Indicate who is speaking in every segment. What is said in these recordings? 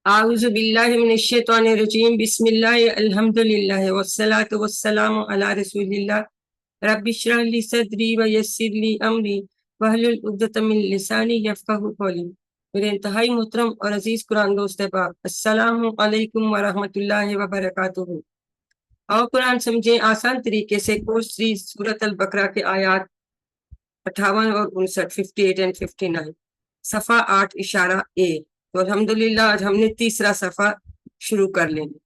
Speaker 1: أعوذ بالله من الشيطان الرجيم بسم الله الحمد لله والصلاة والسلام على رسول الله رب اشرح لي صدري ويسر لي أمري واحلل عقدة من لساني يفقهوا قولي. میرے انتہائی محترم اور عزیز قرآن دوست احباب، السلام علیکم ورحمۃ اللہ وبرکاتہ۔ اور قرآن سمجھیں آسان طریقے سے کورس 3 سورۃ البقرہ کے آیات 58 اور 59 58 اینڈ 59 صفحہ 8 اشارہ اے۔ تو الحمدللہ آج ہم نے تیسرا صفحہ شروع کر لیں گے۔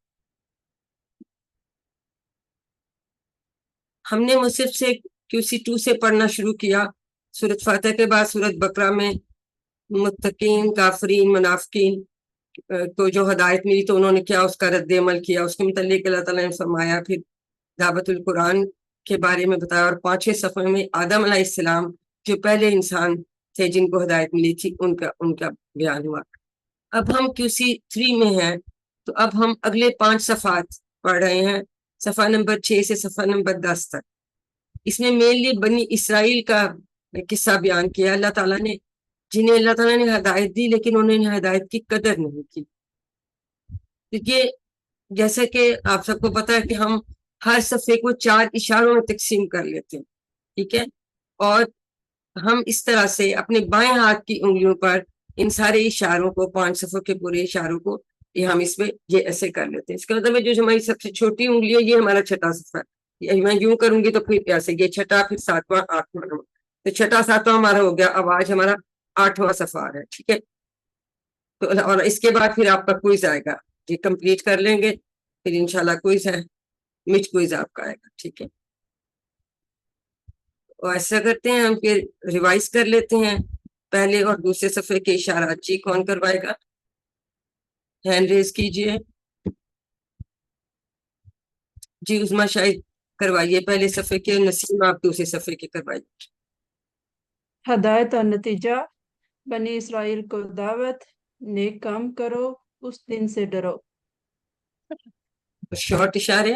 Speaker 1: ہم نے مصحف سے QC2 سے پڑھنا شروع کیا۔ سورۃ فاتح کے بعد سورۃ بقرہ میں متقین، کافرین، منافقین کو جو ہدایت ملی تو انہوں نے کیا اس کا رد عمل کیا، اس کے متعلق اللہ تعالیٰ نے فرمایا، پھر دعوت القرآن کے بارے میں بتایا، اور 5 صفحے میں آدم علیہ السلام جو پہلے انسان تھے جن کو ہدایت ملی تھی ان کا بیان ہوا۔ اب ہم QC3 میں ہیں، تو اب ہم اگلے 5 صفحات پڑھ رہے ہیں، صفحہ نمبر 6 سے صفحہ نمبر 10 تک۔ اس میں مینلی بنی اسرائیل کا قصہ بیان کیا، اللہ تعالیٰ نے جنہیں اللہ تعالیٰ نے ہدایت دی لیکن انہوں نے ہدایت کی قدر نہیں کی۔ کیونکہ جیسا کہ آپ سب کو پتا ہے کہ ہم ہر صفحے کو 4 اشاروں میں تقسیم کر لیتے ہیں، ٹھیک ہے، اور ہم اس طرح سے اپنے بائیں ہاتھ کی انگلیوں پر ان سارے اشاروں کو، 5 صفحوں کے پورے اشاروں کو یہ ہم اس میں یہ ایسے کر لیتے ہیں۔ اس کا مطلب ہے جو ہماری سب سے چھوٹی انگلی ہے یہ ہمارا چھٹا صفحہ ہے، میں یوں کروں گی تو پھر ایسے یہ چھٹا، پھر 7واں، 8واں، تو چھٹا 7واں ہمارا ہو گیا، اب آج ہمارا 8واں صفحہ ہے، ٹھیک ہے۔ تو اور اس کے بعد پھر آپ کا کوئز آئے گا، یہ کمپلیٹ کر لیں گے پھر انشاءاللہ کوئز ہے، مڈ کوئز آپ کا آئے گا، ٹھیک ہے۔ اور ایسا کرتے ہیں ہم پھر ریوائز کر لیتے ہیں پہلے اور دوسرے صفحے کے اشارات۔ جی کون کروائے گا؟ ہینڈ ریز کیجئے۔ جی عظمیٰ شاید کروائیے پہلے صفحے کے، نسیم آپ دوسرے صفحے کے کروائیے۔
Speaker 2: ہدایت اور نتیجہ، بنی اسرائیل کو دعوت، نیک کام کرو، اس دن سے ڈرو۔
Speaker 1: شارٹ اشارے۔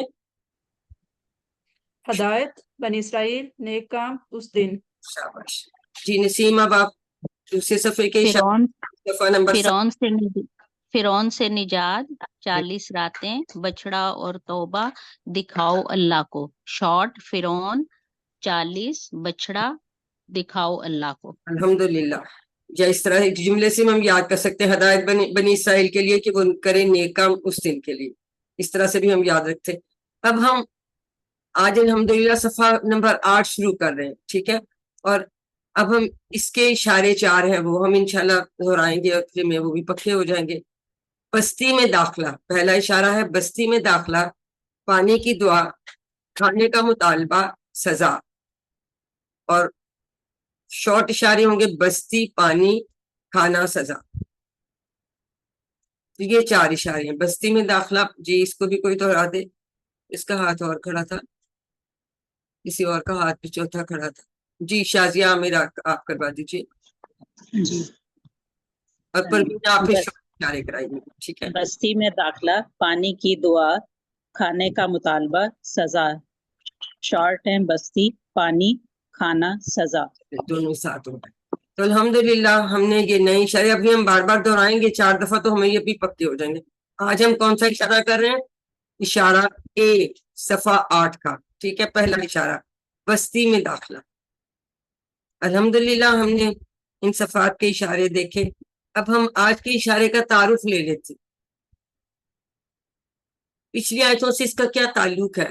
Speaker 2: ہدایت، بنی اسرائیل، نیک کام، اس دن۔
Speaker 1: شاباش۔ جی نسیم اب آپ دوسرے صفحے کے اشارے،
Speaker 3: فرعون
Speaker 1: صفحہ نمبر 7۔
Speaker 3: فرعون سے نجات، 40 راتیں، بچڑا اور توبہ، دکھاؤ اللہ کو۔ شارٹ، فرعون، 40، بچڑا، دکھاؤ اللہ کو۔
Speaker 1: الحمدللہ، یا اس طرح جملے سے ہم یاد کر سکتے ہیں ہدایت بنی اسرائیل کے لیے کہ وہ کریں نیک کام اس دن کے لیے، اس طرح سے بھی ہم یاد رکھتے۔ اب ہم آج الحمدللہ صفحہ نمبر 8 شروع کر رہے ہیں، ٹھیک ہے، اور اب ہم اس کے اشارے 4 ہیں وہ ہم انشاءاللہ دہرائیں گے اور پھر میں وہ بھی پکے ہو جائیں گے۔ بستی میں داخلہ، پہلا اشارہ ہے بستی میں داخلہ، پانی کی دعا، کھانے کا مطالبہ، سزا، اور شارٹ اشارے ہوں گے بستی، پانی، کھانا، سزا۔ یہ 4 اشارے ہیں۔ بستی میں داخلہ، جی اس کو بھی کوئی دہرا دے، اس کا ہاتھ اور کھڑا تھا، کسی اور کا ہاتھ بھی چوتھا کھڑا تھا۔ جی شازیہ میرا آپ کروا دیجیے،
Speaker 4: جی
Speaker 1: اور پروین آپ پھر شارٹ اشارے کرائیے، ٹھیک ہے۔
Speaker 4: بستی میں داخلہ، پانی کی دعا، کھانے کا مطالبہ، سزا۔ شارٹ ہیں بستی، پانی، کھانا، سزا،
Speaker 1: دونوں ساتھ ہو گئے۔ تو الحمدللہ ہم نے یہ نئے اشارے ابھی ہم بار بار دہرائیں گے 4 دفعہ تو ہمیں یہ بھی پکے ہو جائیں گے۔ آج ہم کون سا اشارہ کر رہے ہیں؟ اشارہ اے، صفحہ 8 کا، ٹھیک ہے، پہلا اشارہ بستی میں داخلہ۔ الحمدللہ ہم نے ان صفحات کے اشارے دیکھے، اب ہم آج کے اشارے کا تعارف لے لیتے۔ پچھلی آیتوں سے اس کا کیا تعلق ہے؟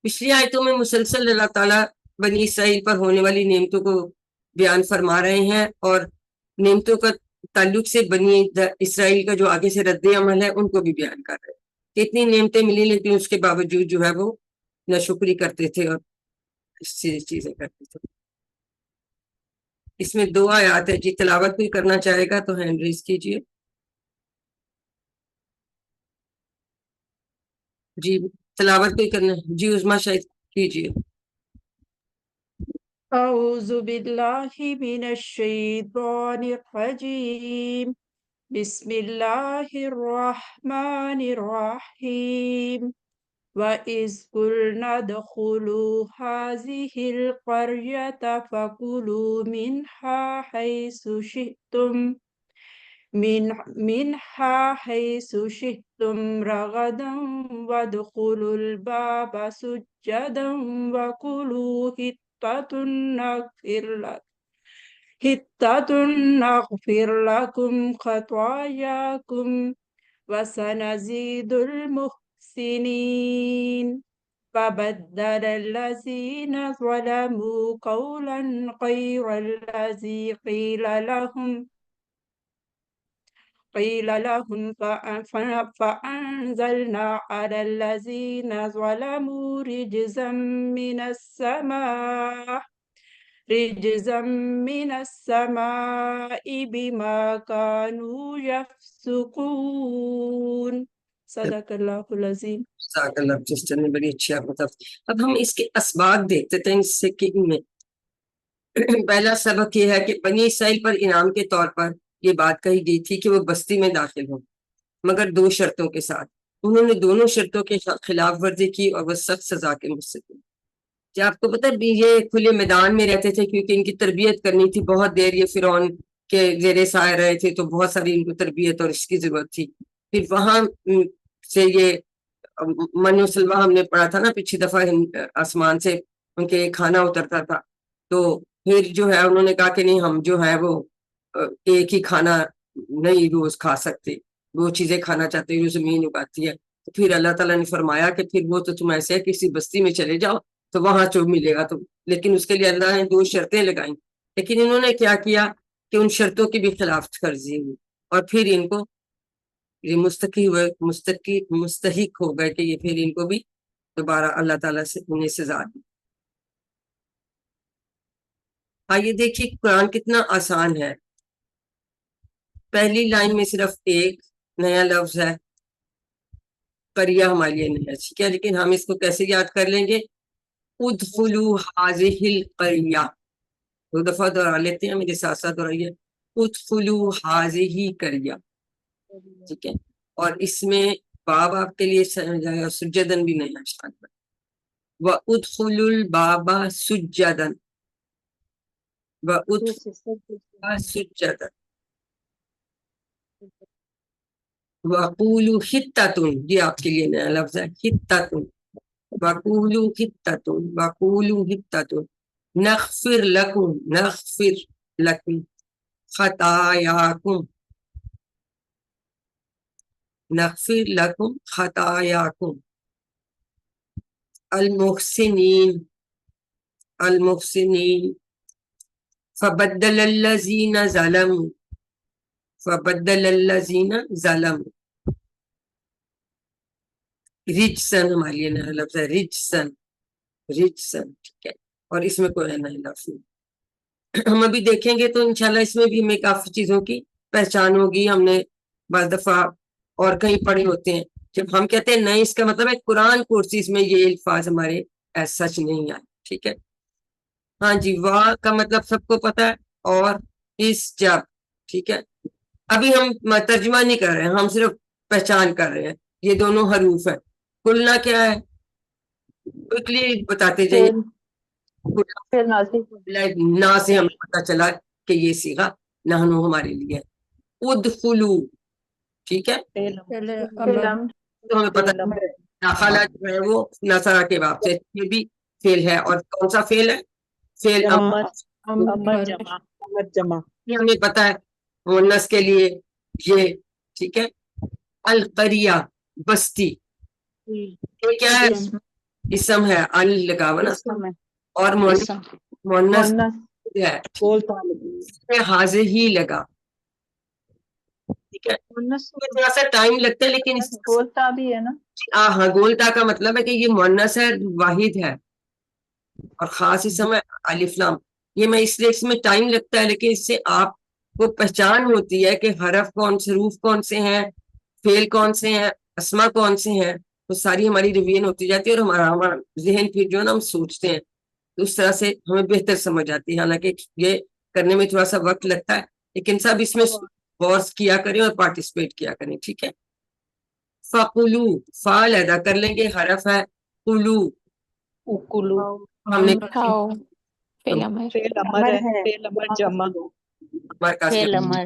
Speaker 1: پچھلی آیتوں میں مسلسل اللہ تعالیٰ بنی اسرائیل پر ہونے والی نعمتوں کو بیان فرما رہے ہیں، اور نعمتوں کا تعلق سے بنی اسرائیل کا جو آگے سے رد عمل ہے ان کو بھی بیان کر رہے ہیں۔ اتنی نعمتیں ملی لیکن اس کے باوجود جو ہے وہ ناشکری کرتے تھے اور چیزیں کرتے تھے۔ اس میں 2 آیات ہے، جی تلاوت کوئی کرنا چاہے گا تو ہینڈ ریز کیجئے۔ جی تلاوت کوئی کرنا ہے؟ جی عظمیٰ شاید کیجئے۔
Speaker 2: اعوذ باللہ من الشیطان الرجیم، بسم اللہ الرحمن الرحیم۔ وَإِذْ قُلْنَا ادْخُلُوا هَٰذِهِ الْقَرْيَةَ فَكُلُوا مِنْهَا حَيْثُ شِئْتُمْ منها حيث شئتم رغدا وادخلوا الباب سجدا وقولوا حطة نغفر لكم خطاياكم وسنزيد المحسنين فبدل الذين ظلموا قولا غير الذي قيل لهم فأنزلنا على الذين ظلموا رجزا من السماء بما كانوا يفسقون صدق اللہ العظیم.
Speaker 1: جزاک اللہ سسٹر نے بڑی اچھی آپ مطلب. اب ہم اس کے اسباق دیکھتے تھے اس سکے میں. پہلا سبق یہ ہے کہ بنی اسرائیل پر انعام کے طور پر یہ بات کہی گئی تھی کہ وہ بستی میں داخل ہوں، مگر 2 شرطوں کے ساتھ. انہوں نے دونوں شرطوں کے خلاف ورزی کی اور وہ سخت سزا کے مستحق. کیا آپ کو پتہ ہے یہ کھلے میدان میں رہتے تھے کیونکہ ان کی تربیت کرنی تھی. بہت دیر یہ فرعون کے زیر سایہ رہے تھے تو بہت ساری ان کو تربیت اور اس کی ضرورت تھی. پھر وہاں سے یہ من و سلوہ ہم نے پڑھا تھا نا پچھلی دفعہ، آسمان سے ان کے کھانا اترتا تھا. تو پھر جو ہے انہوں نے کہا کہ نہیں، ہم جو ہے وہ ایک ہی کھانا نہیں روز کھا سکتے، وہ چیزیں کھانا چاہتے ہیں جو زمین اگاتی ہے. تو پھر اللہ تعالیٰ نے فرمایا کہ پھر وہ تو تم ایسے ہے کسی بستی میں چلے جاؤ تو وہاں جو ملے گا تم. لیکن اس کے لیے اللہ نے 2 شرطیں لگائیں. لیکن انہوں نے کیا کیا کہ ان شرطوں کی بھی خلاف ورزی ہوئی اور پھر ان کو یہ مستحق ہو گئے کہ یہ پھر ان کو بھی دوبارہ اللہ تعالیٰ سے انہیں سزا دی. آئیے دیکھیے قرآن کتنا آسان ہے. پہلی لائن میں صرف ایک نیا لفظ ہے، قریہ ہمارے لیے نہیں ہے، ٹھیک ہے. لیکن ہم اس کو کیسے یاد کر لیں گے؟ ادخلوا هذه القریہ. 2 دفعہ دہرا لیتے ہیں، میرے ساتھ ساتھ دہرائیے. ادخلوا هذه قریہ، ٹھیک ہے. اور اس میں باب آپ کے لیے سجدن بھی نہیں ہے. وَأُدْخُلُوا الْبَابَ سُجَّدًا، وَأُدْخُلُوا سُجَّدًا، وَقُولُوا حِطَّةٌ، یہ آپ کے لیے نیا لفظ ہے، حِطَّةٌ. وَقُولُوا حِطَّةٌ، وَقُولُوا حِطَّةٌ نَغْفِرْ لَكُمْ، نَغْفِرْ لَكُمْ خَطَايَاكُمْ، نغفر لکم خطایاکم. المحسنین، المحسنین. فبدل الذین ظلموا، فبدل الذین ظلموا. رجسن ہمارے لیے نیا لفظ ہے، رجسن، رجسن، ٹھیک ہے. اور اس میں کوئی نیا لفظ نہیں. ہم ابھی دیکھیں گے تو انشاءاللہ اس میں بھی ہمیں کافی چیزوں کی پہچان ہوگی. ہم نے بعض دفعہ اور کہیں پڑھے ہوتے ہیں. جب ہم کہتے ہیں نہیں، اس کا مطلب ہے قرآن کورسز میں یہ الفاظ ہمارے ایز سچ نہیں آئے، ٹھیک ہے. ہاں جی، واہ کا مطلب سب کو پتہ ہے، اور اس جب، ٹھیک ہے. ابھی ہم ترجمہ نہیں کر رہے ہیں، ہم صرف پہچان کر رہے ہیں. یہ دونوں حروف ہیں. کلنا کیا ہے؟ کوئکلی بتاتے جائیے. نا سے ہمیں پتہ چلا کہ یہ صیغہ نحنو ہمارے لیے. ادخلو، ٹھیک ہے. تو ہمیں پتہ داخلہ جو ہے وہ نصرہ کے باب سے یہ بھی فعل ہے. اور کون سا فعل ہے؟ فعل امر
Speaker 4: جمع.
Speaker 1: یہ ہمیں پتہ ہے مؤنث کے لیے یہ، ٹھیک ہے. القریہ، بستی، یہ کیا ہے؟ اسم ہے. ال لگا ہوا نا، اور مؤنث ہے. حاضر ہی لگا، ٹھیک ہے. تھوڑا سا ٹائم لگتا ہے لیکن
Speaker 2: گولتا بھی ہے نا.
Speaker 1: ہاں، گولتا کا مطلب ہے کہ یہ مؤنث ہے، واحد ہے، اور خاص اسم ہے الف لام. یہ میں اس لیے اس میں ٹائم لگتا ہے، لیکن اس سے آپ کو پہچان ہوتی ہے کہ حرف کون سے، حروف کون سے ہیں، فعل کون سے ہیں، اسما کون سے ہیں. تو ساری ہماری ریویژن ہوتی جاتی ہے اور ہمارا ذہن پھر جو ہے نا ہم سوچتے ہیں تو اس طرح سے ہمیں بہتر سمجھ آتی ہے. حالانکہ یہ کرنے میں تھوڑا سا وقت لگتا ہے، لیکن سب اس میں غور کیا کریں اور پارٹیسپیٹ کیا کریں، ٹھیک ہے. فَقُلُوا، فا ادا کر لیں گے، حرف ہے قلو. ہم نے
Speaker 3: فعل امر،
Speaker 4: فعل امر ہے، فعل امر جمع.
Speaker 3: فعل امر.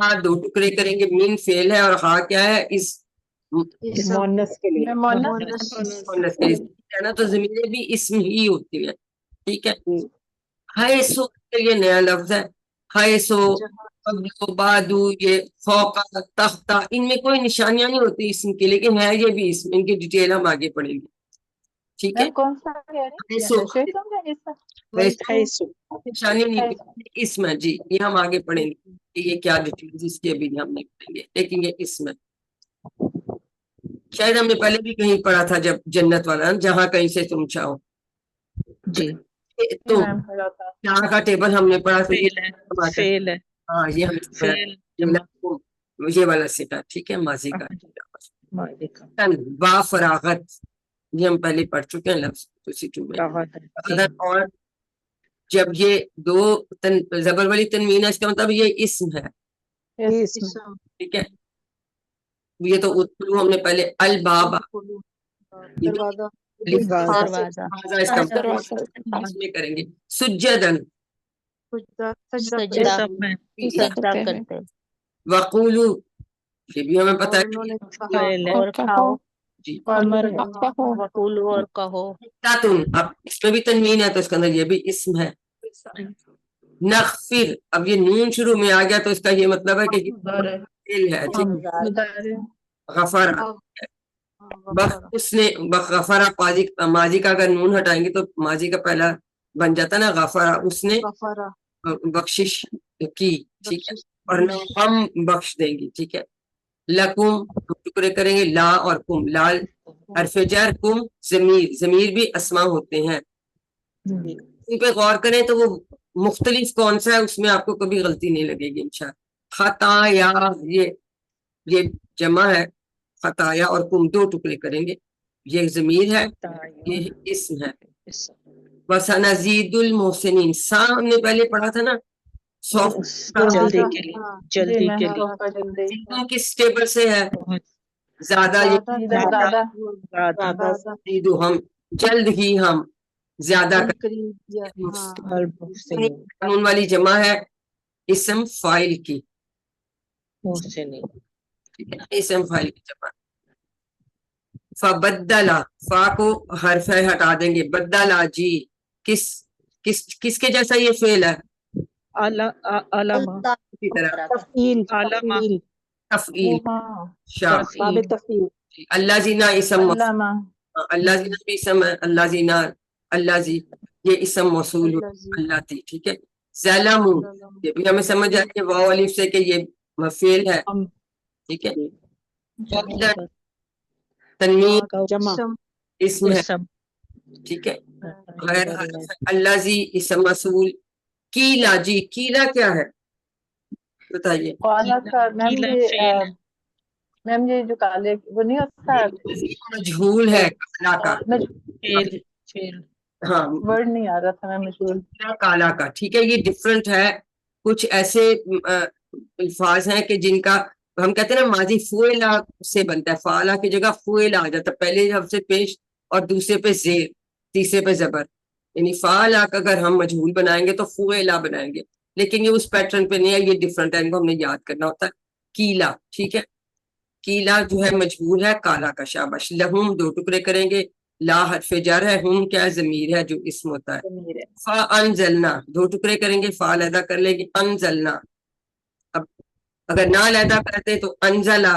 Speaker 1: ہاں دو ٹکڑے کریں گے، مین فعل ہے اور ہاں کیا ہے، اس
Speaker 4: مونس کے لیے
Speaker 1: مؤنث کے لیے ہے نا، تو ضمیر بھی اسم ہی ہوتی ہے. ٹھیک ہے. ہے سو کے لیے نیا لفظ ہے، ہے سو قبل بادو، یہ فوق تختہ، ان میں کوئی نشانیاں نہیں ہوتی اسم کی، لیکن ہے یہ بھی اسم، ان کی ڈیٹیل ہم آگے پڑھیں گے. ٹھیک ہے.
Speaker 2: کون سا کہہ رہے
Speaker 1: ہے سو
Speaker 4: ہے سو
Speaker 1: نشانی نہیں، اسم ہے جی، یہ ہم آگے پڑھیں گے کہ یہ کیا ڈیٹیل اس کی ابھی ہم نہیں پڑھیں گے، لیکن یہ اسم ہے. شاید ہم نے پہلے بھی کہیں پڑھا تھا جب جنت والا، جہاں کہیں سے تم چاہو.
Speaker 4: جی
Speaker 1: تم جہاں کا ٹیبل ہم نے پڑھا تو
Speaker 4: فعل ہے فعل ہے
Speaker 1: ہاں یہ ہم
Speaker 4: فعل جمع
Speaker 1: یہ والا سیکھا. ٹھیک ہے. ماضی کا
Speaker 4: مالک
Speaker 1: تن با فراغت، یہ ہم پہلے پڑھ چکے ہیں لفظ اسی ٹو میں. اور جب یہ دو زبر والی تنوین ہے، اس کا مطلب یہ اسم ہے. ٹھیک ہے. یہ تو ادخلو ہم نے پہلے الباب
Speaker 3: دروازہ
Speaker 1: اس میں کریں گے. سجدن
Speaker 3: سجدہ
Speaker 4: سب میں
Speaker 3: سجدہ کرتے
Speaker 1: وقولو، یہ بھی ہمیں پتہ ہے.
Speaker 4: فعل ہے
Speaker 3: اور کھاؤ،
Speaker 1: جی
Speaker 3: امر وقولو اور کہو.
Speaker 1: تاتن، اب اس میں بھی تنوین ہے تو اس کے اندر یہ بھی اسم ہے. نغفر، اب یہ نون شروع میں آ گیا تو اس کا یہ مطلب ہے کہ فعل ہے. غفر اس نے غفرا ماضی کا اگر نون ہٹائیں گے تو ماضی کا پہلا بن جاتا نا غفرا، اس نے بخشش کی. ٹھیک ہے. اور ہم بخش دیں گے. ٹھیک ہے. لکم ٹکڑے کریں گے، لا اور کم. لال حرف جر، کم ضمیر بھی اسما ہوتے ہیں. ان پہ غور کریں تو وہ مختلف کون سا ہے، اس میں آپ کو کبھی غلطی نہیں لگے گی انشاءاللہ. خطایا، یہ جمع ہے. خطایا اور کم دو ٹکڑے کریں گے، یہ ضمیر ہے، یہ اسم ہے. وسنزید المحسنین، ہم نے پہلے پڑھا تھا نا،
Speaker 4: جلدی کے لیے جلدی کے لیے
Speaker 1: کس ٹیبل سے ہے؟ زیادہ ہم جلد ہی ہم زیادہ قانون والی جمع ہے اسم فائل کی. اسم فائل کی جمع. فبدلا، فا کو حرف ہٹا دیں گے. بدلا جی، کس کے جیسا یہ فعل ہے؟
Speaker 4: علامہ
Speaker 1: اسی طرح
Speaker 4: علامہ
Speaker 1: تفعیل. اللہ زینا اسم، اللہ زینا بھی اسم ہے. اللہ زینا، اللہ زی یہ اسم موصول اللہ تھی. ٹھیک ہے. ظلم، یہ بھی ہمیں سمجھ آئی ہے واو الف سے کہ یہ فعل ہے. ٹھیک ہے. تنوین اسم ہے. ٹھیک ہے. غیر اللہ زی اسم موصول. کیلا جی، کیلا کیا ہے بتائیے؟
Speaker 2: میم یہ جو کالے وہ نہیں ہوتا
Speaker 1: مجھول ہے کالا کا. ہاں
Speaker 2: ورڈ نہیں آ رہا تھا میم مجھول
Speaker 1: کالا کا. ٹھیک ہے. یہ ڈفرنٹ ہے. کچھ ایسے الفاظ ہیں کہ جن کا ہم کہتے ہیں نا ماضی فعلا سے بنتا ہے، فعلا کی جگہ فعلا آ جاتا ہے، پہلے لفظ سے پیش اور دوسرے پہ زیر، تیسرے پہ زبر. یعنی فعلا کا اگر ہم مجھول بنائیں گے تو فعلا بنائیں گے، لیکن یہ اس پیٹرن پہ نہیں ہے، یہ ڈفرنٹ ہے، ان کو ہم نے یاد کرنا ہوتا ہے. کیلا. ٹھیک ہے. کیلا جو ہے مجھول ہے کالا کا. شاباش. لہم دو ٹکڑے کریں گے. لا حرف جر ہے، ہم کیا ضمیر ہے جو اسم ہوتا ہے. فا انزلنا دو ٹکڑے کریں گے، فا علیحدہ کر لیں گے. انزلنا، اب اگر نہ علیحدہ کرتے تو انزلا،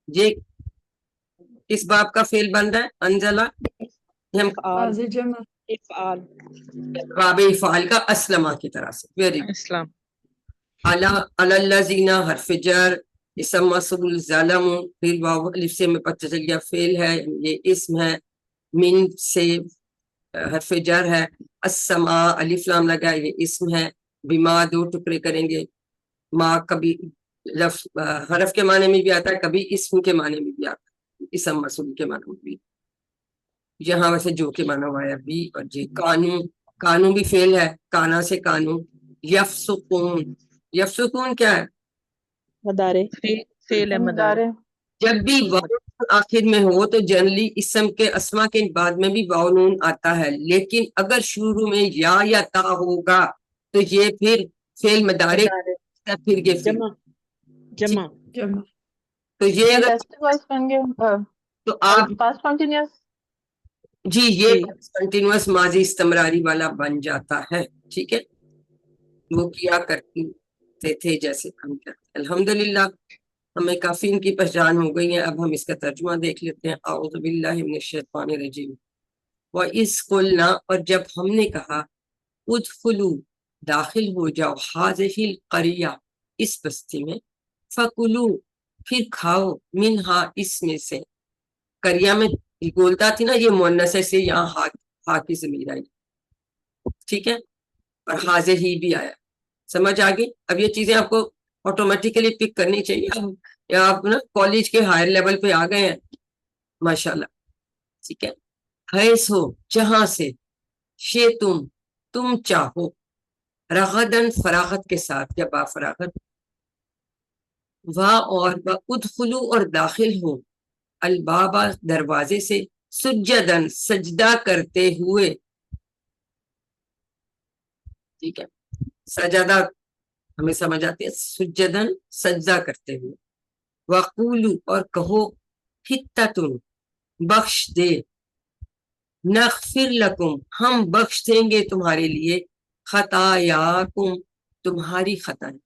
Speaker 1: یہ کس باب کا فعل بن رہا ہے؟ انزلا باب افعال کا، اسلمہ کی طرح سے. ویری
Speaker 4: اسلام
Speaker 1: الذین حرف جر اسم موصول ظلم، پھر واو الف سے میں پتہ چل گیا فعل ہے، یہ اسم ہے. من سے حرف جر ہے. السماء الف لام لگا، یہ اسم ہے. بما دو ٹکڑے کریں گے. ما کبھی لفظ حرف کے معنی میں بھی آتا ہے، کبھی اسم کے معنی میں بھی آتا ہے، اسم موصول کے معنی میں بھی. یہاں ویسے جو کے معنی ہوا ہے بھی. اور جی کانو، کانو بھی فعل ہے، کانا سے کانو. یفسقون، یفسقون کیا ہے؟
Speaker 4: فعل ہے مدارے.
Speaker 1: جب بھی واو آخر میں ہو تو جنرلی اسم کے اسما کے بعد میں بھی واو نون آتا ہے، لیکن اگر شروع میں یا تا ہوگا تو یہ پھر فعل مدارے پھر یہ فعل.
Speaker 4: جمع جمع
Speaker 2: جمع.
Speaker 1: تو یہ اگر
Speaker 5: Passive voice بن گیا
Speaker 1: تو آپ
Speaker 5: past continuous.
Speaker 1: جی یہ
Speaker 4: جی.
Speaker 1: کنٹینیوس ماضی استمراری والا بن جاتا ہے. ٹھیک ہے، وہ کیا کرتے تھے جیسے ہم کرتے. الحمدللہ ہمیں کافی ان کی پہچان ہو گئی ہے. اب ہم اس کا ترجمہ دیکھ لیتے ہیں. اعوذ باللہ من الشیطان الرجیم. وَإِذْ قُلْنَا، اور جب ہم نے کہا، ادخلوا، داخل ہو جاؤ، هذه القریہ، اس بستی میں، فَكُلُوا، پھر کھاؤ، منہا، اس میں سے. قریہ میں بولتا تھی نا یہ مؤنث ہے، سے یہاں ہا کی ضمیر آئی. ٹھیک ہے، اور حاضر ہی بھی آیا. سمجھ آگئی؟ اب یہ چیزیں آپ کو آٹومیٹیکلی پک کرنی چاہیے. یا آپ نا کالج کے ہائر لیول پہ آ گئے ہیں ماشاءاللہ. ٹھیک ہے، حیث ہو، جہاں سے، شے تم چاہو، رغدن، فراغت کے ساتھ یا با فراغت، اور ادخلو، اور داخل ہو، البابا، دروازے سے، سجدن، سجدہ کرتے ہوئے. ٹھیک ہے، سجدہ ہمیں سمجھ آتی ہے، سجدن، سجدہ کرتے ہوئے. وقولو، اور کہو، حتتن، بخش دے، نغفر لکم، ہم بخش دیں گے تمہارے لیے، خطایاکم، تمہاری خطائیں.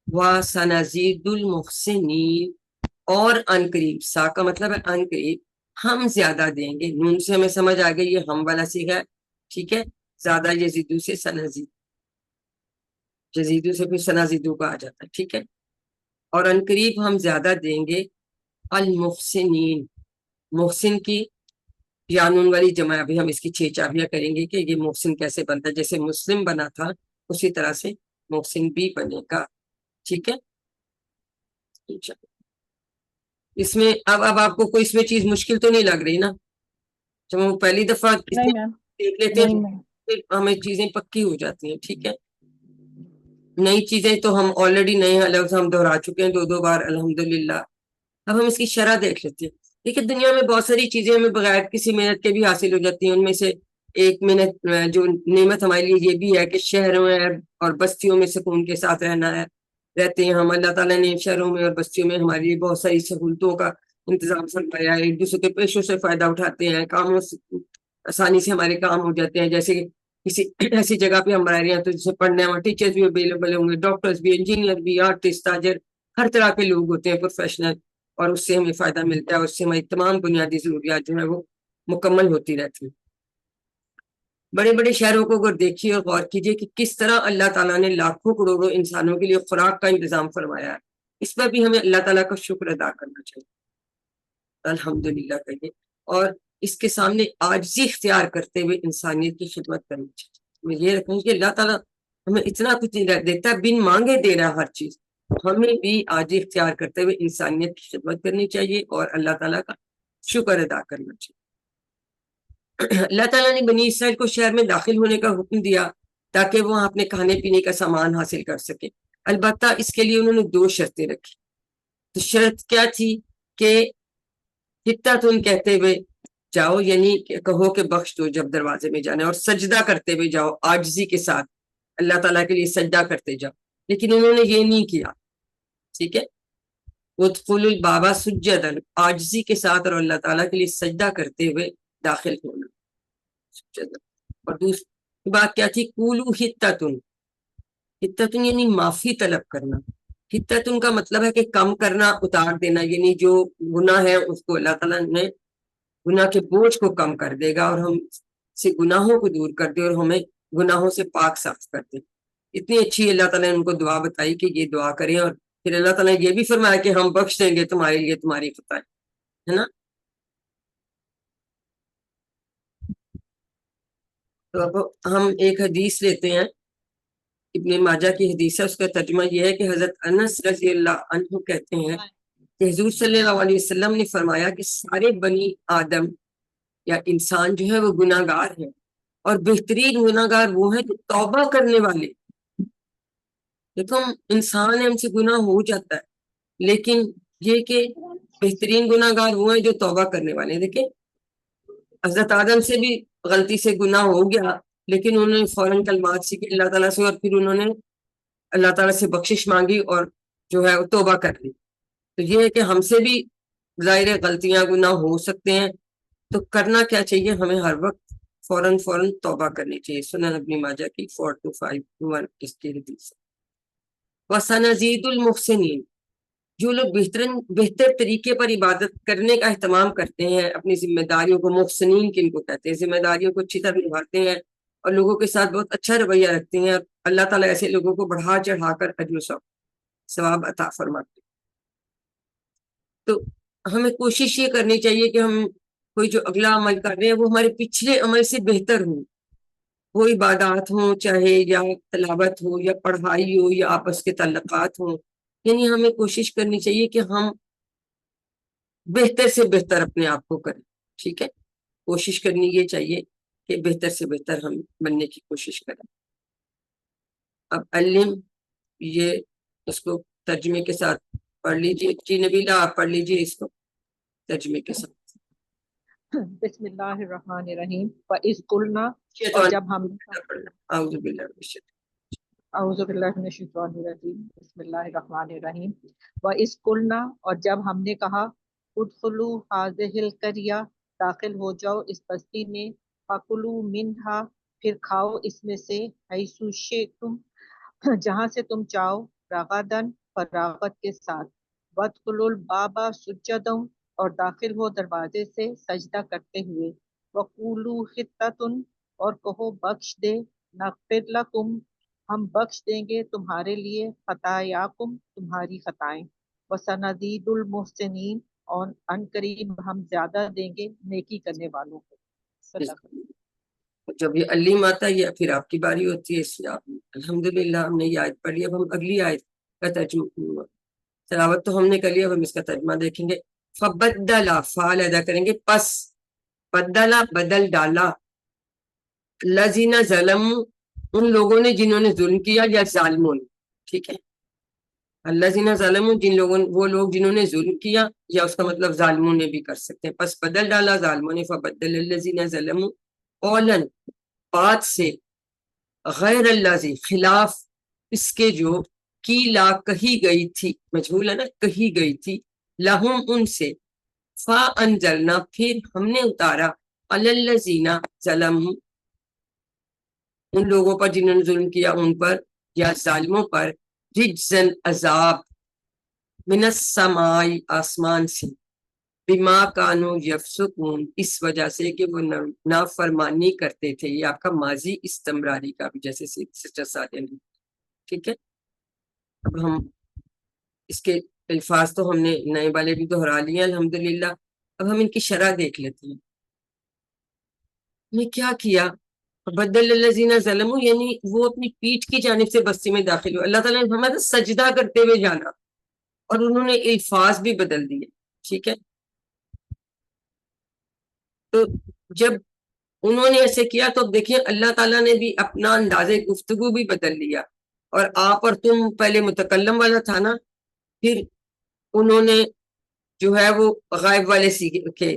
Speaker 1: وَسَنَزِيدُ الْمُحْسِنِينَ، اور ان قریب، سا کا مطلب ہے ان قریب، ہم زیادہ دیں گے. نون سے ہمیں سمجھ آ گئی یہ ہم والا صیغہ ہے. ٹھیک ہے، زیادہ یزیدو سے سنزید، یزیدو سے پھر سنزیدو کا آ جاتا ہے. ٹھیک ہے، اور ان قریب ہم زیادہ دیں گے المحسنین، محسن کی یانون والی جمع. ابھی ہم اس کی 6 چابیاں کریں گے کہ یہ محسن کیسے بنتا ہے. جیسے مسلم بنا تھا اسی طرح سے محسن بھی بنے گا. ٹھیک ہے، اس میں اب آپ کو کوئی اس میں چیز مشکل تو نہیں لگ رہی نا؟ جب ہم پہلی دفعہ
Speaker 5: نہیں میم،
Speaker 1: دیکھ لیتے ہیں
Speaker 5: نہیں میم.
Speaker 1: پھر ہمیں چیزیں پکی ہو جاتی ہیں. ٹھیک ہے، نئی چیزیں تو ہم آلریڈی نئے لفظ ہم دہرا چکے ہیں 2 بار الحمدللہ. اب ہم اس کی شرح دیکھ لیتے ہیں. دیکھیں دنیا میں بہت ساری چیزیں ہمیں بغیر کسی محنت کے بھی حاصل ہو جاتی ہیں. ان میں سے ایک محنت جو نعمت ہمارے لیے یہ بھی ہے کہ شہروں میں اور بستیوں میں سکون کے ساتھ رہنا ہے، رہتے ہیں ہم. اللہ تعالیٰ نے شہروں میں اور بستیوں میں ہمارے لیے بہت ساری سہولتوں کا انتظام فرمایا ہے. ایک دوسرے کے پیشوں سے فائدہ اٹھاتے ہیں، کاموں سے آسانی سے ہمارے کام ہو جاتے ہیں. جیسے کسی ایسی جگہ پہ ہم رہ رہے ہیں تو جسے پڑھنے والے ٹیچرز بھی اویلیبل ہوں گے، ڈاکٹرز بھی، انجینئر بھی، آرٹسٹ، تاجر، ہر طرح کے لوگ ہوتے ہیں پروفیشنل، اور اس سے ہمیں فائدہ ملتا ہے. اس سے ہماری تمام بنیادی ضروریات جو ہے وہ مکمل ہوتی رہتی ہیں. بڑے بڑے شہروں کو اگر دیکھیے اور غور کیجیے کہ کس طرح اللہ تعالیٰ نے لاکھوں کروڑوں انسانوں کے لیے خوراک کا انتظام فرمایا ہے. اس پر بھی ہمیں اللہ تعالیٰ کا شکر ادا کرنا چاہیے، الحمدللہ کہیے. اور اس کے سامنے عاجزی اختیار کرتے ہوئے انسانیت کی خدمت کرنی چاہیے. میں یہ رکھوں کہ اللہ تعالیٰ ہمیں اتنا کچھ دیتا ہے، بن مانگے دے رہا ہے ہر چیز. ہمیں بھی عاجزی اختیار کرتے ہوئے انسانیت کی خدمت کرنی چاہیے اور اللہ تعالیٰ کا شکر ادا کرنا چاہیے. اللہ تعالیٰ نے بنی اسرائیل کو شہر میں داخل ہونے کا حکم دیا تاکہ وہ اپنے کھانے پینے کا سامان حاصل کر سکے. البتہ اس کے لیے انہوں نے 2 شرطیں رکھی. تو شرط کیا تھی کہ حتتن کہتے ہوئے جاؤ، یعنی کہو کہ بخش دو جب دروازے میں جانا ہے، اور سجدہ کرتے ہوئے جاؤ، عاجزی کے ساتھ اللہ تعالیٰ کے لیے سجدہ کرتے جاؤ. لیکن انہوں نے یہ نہیں کیا. ٹھیک ہے، ادخلوا الباب سجدا، عاجزی کے ساتھ اور اللہ تعالیٰ کے لیے سجدہ کرتے ہوئے داخل ہونا. اور دوسری بات کیا تھی؟ قولوا حتتن، حتتن یعنی معافی طلب کرنا. حتتن کا مطلب ہے کہ کم کرنا، اتار دینا. یعنی جو گناہ ہے اس کو اللہ تعالیٰ نے گناہ کے بوجھ کو کم کر دے گا اور ہم سے گناہوں کو دور کر دے اور ہمیں گناہوں سے پاک صاف کر دے. اتنی اچھی اللہ تعالیٰ نے ان کو دعا بتائی کہ یہ دعا کریں. اور پھر اللہ تعالیٰ نے یہ بھی فرمایا کہ ہم بخش دیں گے تمہارے لیے تمہاری خطائیں، ہے نا. تو اب ہم ایک حدیث لیتے ہیں، ابن ماجہ کی حدیث ہے. اس کا ترجمہ یہ ہے کہ حضرت انس رضی اللہ عنہ کہتے ہیں کہ حضور صلی اللہ علیہ وسلم نے فرمایا کہ سارے بنی آدم یا انسان جو ہے وہ گناہ گار ہیں، اور بہترین گناہ گار وہ ہیں جو توبہ کرنے والے. دیکھو انسان ہے، ہم سے گناہ ہو جاتا ہے، لیکن یہ کہ بہترین گناہ گار وہ ہیں جو توبہ کرنے والے ہیں. دیکھیں حضرت آدم سے بھی غلطی سے گناہ ہو گیا، لیکن انہوں نے فوراً کلمات سیکھے اللہ تعالیٰ سے، اور پھر انہوں نے اللہ تعالیٰ سے بخشش مانگی اور جو ہے وہ توبہ کر لی. تو یہ ہے کہ ہم سے بھی ظاہر غلطیاں گناہ ہو سکتے ہیں, تو کرنا کیا چاہیے, ہمیں ہر وقت فوراً توبہ کرنی چاہیے. سنن ابن ماجہ کی 4251 اس کی حدیث. وَسَنَزِيدُ الْمُحْسِنِينَ, جو لوگ بہتر طریقے پر عبادت کرنے کا اہتمام کرتے ہیں, اپنی ذمہ داریوں کو, محسنین کن کو کہتے ہیں, ذمہ داریوں کو اچھی طرح نبھاتے ہیں اور لوگوں کے ساتھ بہت اچھا رویہ رکھتے ہیں, اور اللہ تعالیٰ ایسے لوگوں کو بڑھا چڑھا کر اجر و ثواب عطا فرماتے ہیں. تو ہمیں کوشش یہ کرنی چاہیے کہ ہم کوئی جو اگلا عمل کر رہے ہیں وہ ہمارے پچھلے عمل سے بہتر ہوں. وہ عبادات ہوں, چاہے یا تلاوت ہو یا پڑھائی ہو یا آپس کے تعلقات ہوں, یعنی ہمیں کوشش کرنی چاہیے کہ ہم بہتر سے بہتر اپنے آپ کو کریں. ٹھیک ہے, کوشش کرنی یہ چاہیے کہ بہتر سے بہتر ہم بننے کی کوشش کریں. اب علم, یہ اس کو ترجمے کے ساتھ پڑھ لیجیے. جی نبیلہ آپ پڑھ لیجیے اس کو ترجمے کے ساتھ.
Speaker 6: بسم اللہ الرحمن الرحیم. وَإِذْ قُلْنَا, اور جب ہم
Speaker 1: اعوذ باللہ من الشیطان
Speaker 6: اعوذ باللہ من الشیطان الرجیم. بسم اللہ الرحمن الرحیم. وَإِذْ قُلْنَا, اور جب ہم نے کہا, ادخلوا هذه القرية, داخل ہو جاؤ اس بستی میں, فَكُلُوا مِنْهَا, پھر کھاؤ اس میں سے, حَيْثُ شِئْتُمْ, جہاں سے تم چاہو, رغداً, فراغت کے ساتھ, وَادْخُلُوا الْبَابَ سُجَّدًا, اور داخل ہو دروازے سے سجدہ کرتے ہوئے, وَقُولُوا حِطَّةٌ, اور کہو بخش دے, نغفر لکم, ہم بخش دیں گے تمہارے لیے, خطایاکم, تمہاری خطائیں, وَسَنَزِيدُ الْمُحْسِنِينَ, اور ان قریب ہم زیادہ دیں گے نیکی کرنے والوں کو. صدق.
Speaker 1: جب یہ علیم آتا ہے یہ پھر آپ کی باری ہوتی ہے, اس لیے آپ الحمدللہ ہم نے یہ آیت پڑھ لی. اب ہم اگلی آیت کا ترجمہ, تلاوت تو ہم نے کر لیا, اب ہم اس کا ترجمہ دیکھیں گے. فبدلا, فعل ادا کریں گے, پس, بدلا بدل ڈالا, لذین ظلم, ان لوگوں نے جنہوں نے ظلم کیا, یا ظالمون. ٹھیک ہے, الذین ظلموا, جن لوگوں, وہ لوگ جنہوں نے ظلم کیا, یا اس کا مطلب ظالمون نے بھی کر سکتے ہیں. پس بدل ڈالا ظالموں نے, فبدل الذین ظلموا قولا, بات سے, غیر الذی, خلاف اس کے جو, کیلا, کہی گئی تھی, مجہول ہے نا, کہی گئی تھی, لہم, ان سے, فانزلنا, پھر ہم نے اتارا, علی الذین ظلموا, ان لوگوں پر جنہوں نے ظلم کیا ان پر, یا ظالموں پر, رجزن, عذاب, من السماء, آسمان سے, بما کانوا یفسقون, اس وجہ سے کہ وہ نافرمانی کرتے تھے. یہ آپ کا ماضی استمراری کا بھی, جیسے سسٹر سعدیہ نے. ٹھیک ہے, اب ہم اس کے الفاظ تو ہم نے نئے والے بھی دہرا لیے الحمدللہ. اب ہم ان کی شرح دیکھ لیتے ہیں. نے کیا کیا, بدل الذین ظلموا, یعنی وہ اپنی پیٹھ کی جانب سے بستی میں داخل ہوئے. اللہ تعالیٰ نے فرمایا سجدہ کرتے ہوئے جانا, اور انہوں نے الفاظ بھی بدل دیے. ٹھیک ہے, تو جب انہوں نے ایسے کیا تو اب دیکھیں اللہ تعالیٰ نے بھی اپنا انداز گفتگو بھی بدل لیا. اور آپ اور تم پہلے متکلم والا تھا نا, پھر انہوں نے جو ہے وہ غائب والے سیکھے,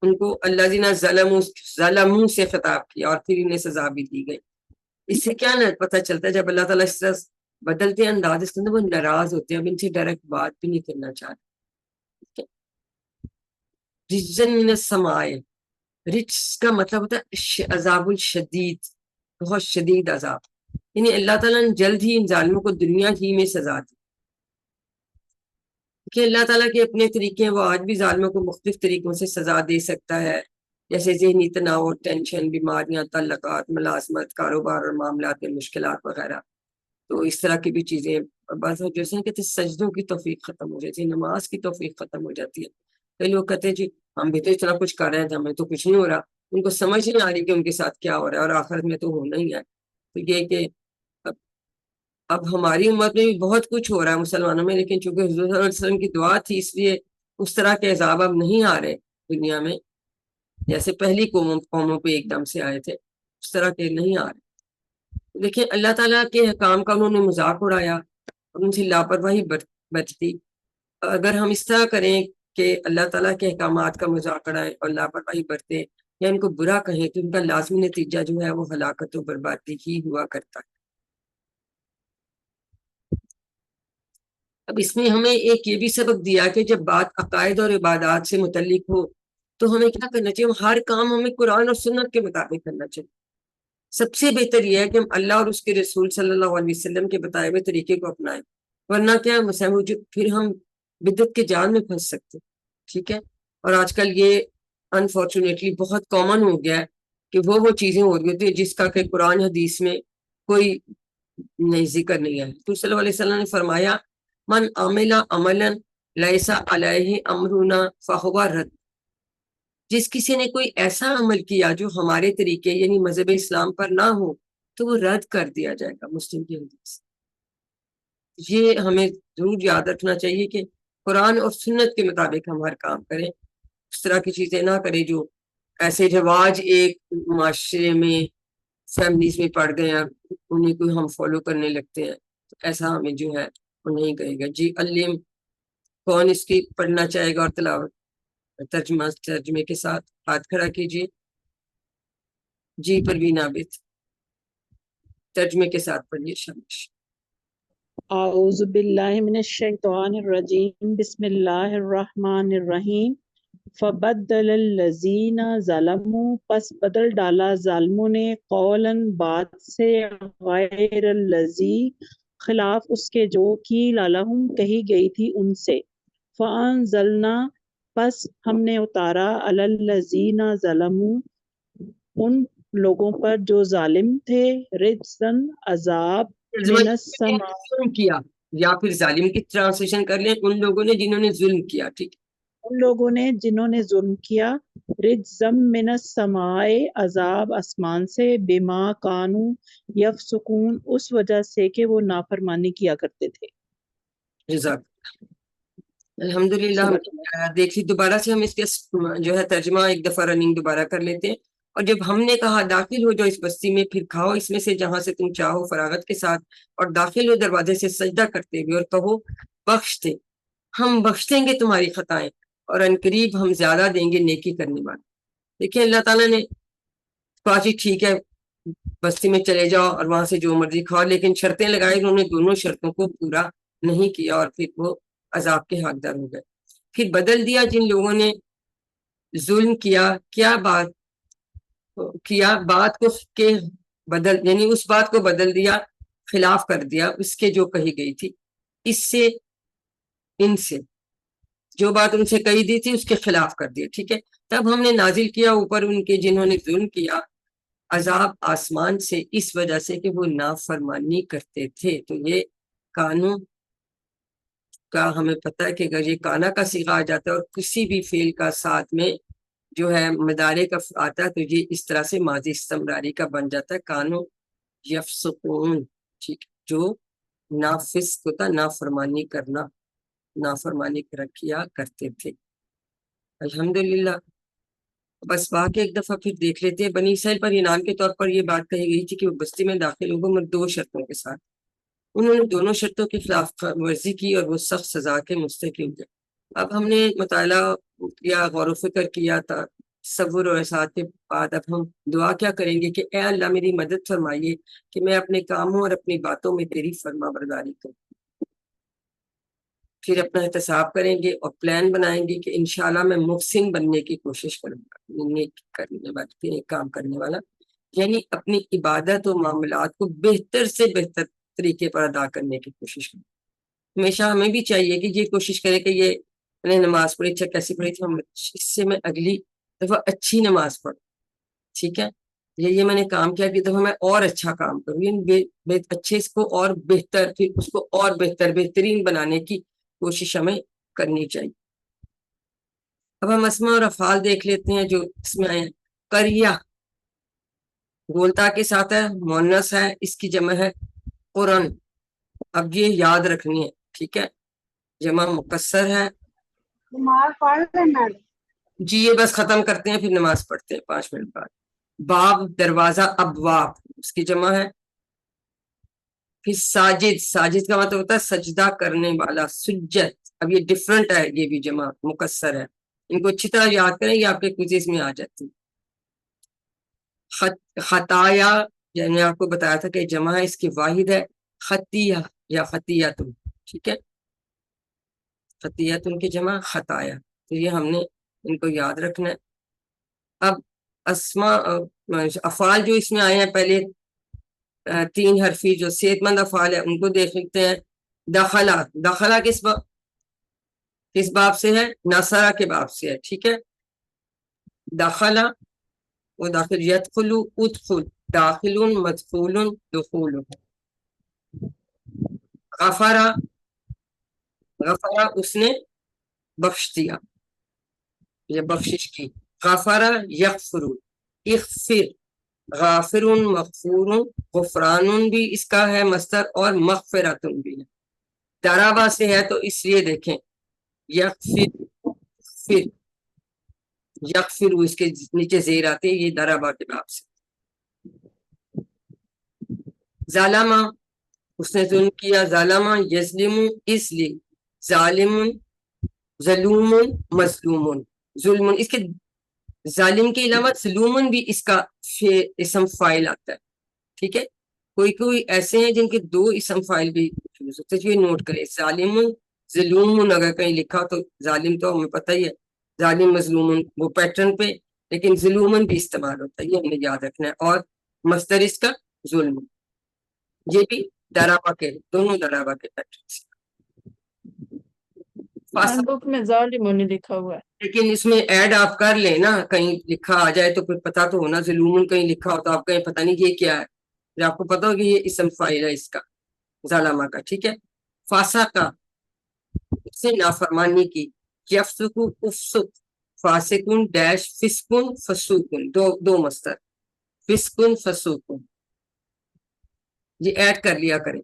Speaker 1: ان کو الذین ظلموا سے خطاب کیا, اور پھر انہیں سزا بھی دی گئی. اس سے کیا پتہ چلتا ہے, جب اللہ تعالیٰ اس طرح بدلتے ہیں انداز, اس کے اندر وہ ناراض ہوتے ہیں, اب ان سے ڈائریکٹ بات بھی نہیں کرنا چاہتے. رجزن من السماء, رجز کا مطلب ہوتا ہے عذاب الشدید, بہت شدید عذاب. یعنی اللہ تعالیٰ نے جلد ہی ان ظالموں کو دنیا ہی میں سزا دی. کہ اللہ تعالیٰ کے اپنے طریقے ہیں, وہ آج بھی ظالموں کو مختلف طریقوں سے سزا دے سکتا ہے, جیسے ذہنی تناؤ, ٹینشن, بیماریاں, تعلقات, ملازمت, کاروبار اور معاملات میں مشکلات وغیرہ. تو اس طرح کی بھی چیزیں, بعض جیسے کہتے ہیں سجدوں کی توفیق ختم ہو جاتی ہے, نماز کی توفیق ختم ہو جاتی ہے. کئی لوگ کہتے ہیں جی ہم بھی تو اتنا کچھ کر رہے ہیں, ہمیں تو کچھ نہیں ہو رہا. ان کو سمجھ نہیں آ رہی کہ ان کے ساتھ کیا ہو رہا ہے, اور آخرت میں تو ہونا ہی ہے. تو یہ کہ اب ہماری امت میں بھی بہت کچھ ہو رہا ہے مسلمانوں میں, لیکن چونکہ حضور صلی اللہ علیہ وسلم کی دعا تھی, اس لیے اس طرح کے عذاب اب نہیں آ رہے دنیا میں, جیسے پہلی قوموں پہ ایک دم سے آئے تھے, اس طرح کے نہیں آ رہے. دیکھیں اللہ تعالیٰ کے حکام کا انہوں نے مذاق اڑایا, اور ان سے لاپرواہی برتی. اگر ہم اس طرح کریں کہ اللہ تعالیٰ کے احکامات کا مذاق اڑائیں اور لاپرواہی برتیں, یا ان کو برا کہیں, تو ان کا لازمی نتیجہ جو ہے وہ ہلاکت و بربادی ہی ہوا کرتا ہے. اب اس میں ہمیں ایک یہ بھی سبق دیا کہ جب بات عقائد اور عبادات سے متعلق ہو تو ہمیں کیا کرنا چاہیے، ہر کام ہمیں قرآن اور سنت کے مطابق کرنا چاہیے. سب سے بہتر یہ ہے کہ ہم اللہ اور اس کے رسول صلی اللہ علیہ وسلم کے بتائے ہوئے طریقے کو اپنائیں، ورنہ کیا پھر ہم بدعت کے جال میں پھنس سکتے. ٹھیک ہے. اور آج کل یہ انفارچونیٹلی بہت کامن ہو گیا ہے کہ وہ چیزیں ہو رہی ہوتی ہیں جس کا کہ قرآن حدیث میں کوئی نہیں ذکر نہیں ہے. تو صلی اللہ علیہ وسلم نے فرمایا من عمل عملا لیس علیہ امرنا فہو رد. جس کسی نے کوئی ایسا عمل کیا جو ہمارے طریقے یعنی مذہب اسلام پر نہ ہو تو وہ رد کر دیا جائے گا. مسلم کی حدیث. یہ ہمیں ضرور یاد رکھنا چاہیے کہ قرآن اور سنت کے مطابق ہم ہر کام کریں، اس طرح کی چیزیں نہ کریں جو ایسے رواج ایک معاشرے میں فیملیز میں پڑ گئے ہیں انہیں کو ہم فالو کرنے لگتے ہیں. ایسا ہمیں جو ہے وہ نہیں کرے گا. جی علم کون اس کی پڑھنا چاہے گا اور تلاوت ترجمے کے ساتھ ہاتھ کھڑا کیجیے. جی پروین عابد ترجمے کے ساتھ پڑھیے. شامش.
Speaker 7: اعوذ باللہ من الشیطان الرجیم بسم اللہ الرحمن الرحیم فبدل الذین ظلموا پس بدل ڈالا ظالموں نے قولاً بات سے غیر الذی خلاف اس کے جو قیل لہم کہی گئی تھی ان سے فانزلنا پس ہم نے اتارا علی الذین ظلموا ان لوگوں پر جو ظالم تھے رجزاً عذاب من السماء
Speaker 1: ظلم کیا یا پھر ظالم کی ٹرانسلیشن کر لیں ان لوگوں نے جنہوں نے ظلم کیا. ٹھیک ہے.
Speaker 7: ان لوگوں نے جنہوں نے ظلم کیا رجزم من السماء عذاب آسمان سے بما کانوا یفسقون اس وجہ سے کہ وہ نافرمانی کیا کرتے تھے.
Speaker 1: جزاک الحمدللہ. دیکھیے دوبارہ سے ہم اس کے جو ہے ترجمہ ایک دفعہ رننگ دوبارہ کر لیتے ہیں. اور جب ہم نے کہا داخل ہو جاؤ اس بستی میں پھر کھاؤ اس میں سے جہاں سے تم چاہو فراغت کے ساتھ اور داخل ہو دروازے سے سجدہ کرتے ہوئے اور کہو بخش دے ہم بخش دیں گے تمہاری خطائیں اور عنقریب ہم زیادہ دیں گے نیکی کرنے والے. دیکھیں اللہ تعالیٰ نے کہا جی ٹھیک ہے بستی میں چلے جاؤ اور وہاں سے جو مرضی کھاؤ، لیکن شرطیں لگائی انہوں نے دونوں شرطوں کو پورا نہیں کیا اور پھر وہ عذاب کے حقدار ہو گئے. پھر بدل دیا جن لوگوں نے ظلم کیا کیا بات کو کے بدل یعنی اس بات کو بدل دیا خلاف کر دیا اس کے جو کہی گئی تھی اس سے ان سے جو بات ان سے کہی دی تھی اس کے خلاف کر دیا. ٹھیک ہے. تب ہم نے نازل کیا اوپر ان کے جنہوں نے ظلم کیا عذاب آسمان سے اس وجہ سے کہ وہ نافرمانی کرتے تھے. تو یہ قانون کا ہمیں پتہ ہے کہ اگر یہ کانا کا صیغہ آ جاتا ہے اور کسی بھی فعل کا ساتھ میں جو ہے مدارے کا آتا ہے تو یہ اس طرح سے ماضی استمراری کا بن جاتا ہے. کانو یفسقون. ٹھیک. جو نافسق ہوتا نافرمانی کرنا نافرمانی کیا کرتے تھے. الحمدللہ. بس واقع ایک دفعہ پھر دیکھ لیتے ہیں. بنی اسرائیل پر انعام کے طور پر یہ بات کہی گئی تھی کہ وہ بستی میں داخل ہوگا مگر 2 شرطوں کے ساتھ. انہوں نے دونوں شرطوں کی خلاف ورزی کی اور وہ سخت سزا کے مستحق ہوئے. اب ہم نے مطالعہ کیا غور و فکر کیا تھا تصور اور احساس کے بعد اب ہم دعا کیا کریں گے کہ اے اللہ میری مدد فرمائیے کہ میں اپنے کاموں اور اپنی باتوں میں تیری فرما برداری کروں. پھر اپنا احتساب کریں گے اور پلان بنائیں گے کہ انشاءاللہ میں محسن بننے کی کوشش کروں گا. نیک کرنے والا نیک کام کرنے والا یعنی اپنی عبادت و معاملات کو بہتر سے بہتر طریقے پر ادا کرنے کی کوشش کروں. ہمیشہ ہمیں بھی چاہیے کہ یہ کوشش کرے کہ یہ میں نے نماز پڑھی اچھا کیسی پڑھی تھی اس سے میں اگلی دفعہ اچھی نماز پڑھوں. ٹھیک ہے. یہ میں نے کام کیا کہ دفعہ میں اور اچھا کام کروں اچھے اس کو اور بہتر پھر اس کو اور بہترین بنانے کی کوشش ہمیں کرنی چاہیے. اب ہم اسماء اور افعال دیکھ لیتے ہیں جو اس میں آئے ہیں. قریہ گولتا کے ساتھ ہے مؤنث ہے اس کی جمع ہے قرن. اب یہ یاد رکھنی ہے. ٹھیک ہے. جمع مکسر ہے. جی یہ بس ختم کرتے ہیں پھر نماز پڑھتے ہیں 5 منٹ بعد. باب دروازہ ابواب اس کی جمع ہے. پھر ساجد کا مطلب ہوتا ہے سجدہ کرنے والا سجد. اب یہ ڈفرنٹ ہے یہ بھی جمع مکسر ہے. ان کو اچھی طرح یاد کریں یہ آپ کے کوئزز میں آ جاتی. خطایا میں نے آپ کو بتایا تھا کہ جمع ہے اس کی واحد ہے خطیہ یا خطیہ تم. ٹھیک ہے. خطیتن کی جمع خطایا، تو یہ ہم نے ان کو یاد رکھنا ہے۔ اب افعال جو اس میں آئے ہیں پہلے 3 حرفی جو صحت مند افعال ہے ان کو دیکھ لیتے ہیں۔ دخلا، دخلا کس باب سے ہے؟ نصرہ کے باب سے ہے، ٹھیک ہے۔ دخلا وہ داخل، یدخل ادخل، داخل مدخول دخول۔ غفرا، غفرا اس نے بخش دیا یا بخشش کی۔ غفرا یغفر، اغفر، غافر مغفور، غفران بھی اس کا ہے مصدر اور مغفرت بھی ہے۔ درابا سے ہے تو اس لیے دیکھیں یغفر، فر، یغفر اس کے نیچے زیر آتے، یہ درابا کے باب سے۔ ظالمہ اس نے ظلم کیا، ظالمہ یظلم اسلم، ظالم ظلوم مظلوم، ظلم اس کے ظالم کے علاوہ ظلومن بھی اس کا اسم فاعل آتا ہے، ٹھیک ہے۔ کوئی ایسے ہیں جن کے 2 اسم فاعل بھی ہو سکتے ہیں، یہ نوٹ کریں۔ ظالم ظلوم اگر کہیں لکھا تو ظالم تو ہمیں پتہ ہی ہے، ظالم مظلوم وہ پیٹرن پہ، لیکن ظلومن بھی استعمال ہوتا ہے، یہ ہمیں یاد رکھنا ہے۔ اور مصدر اس کا ظلم، یہ بھی درابا کے، دونوں درابا کے پیٹرن سے۔
Speaker 2: ہینڈ بک میں ظالمون لکھا ہوا ہے۔
Speaker 1: لیکن اس میں ایڈ آپ کر لیں نا، کہیں لکھا آ جائے تو پھر پتا تو ہونا، ظلومن کہیں لکھا ہو تو آپ کہیں پتہ نہیں یہ کیا ہے، پھر آپ کو پتا ہو کہ یہ اسم فاعل ہے اس کا، ظالمہ کا، ٹھیک ہے۔ فاسقہ اس نے نافرمانی کی، یفسق افسق، فاسقن ڈیش فسقن فسوقن، دو مصدر، فسقن فسوقن، یہ ایڈ کر لیا کریں۔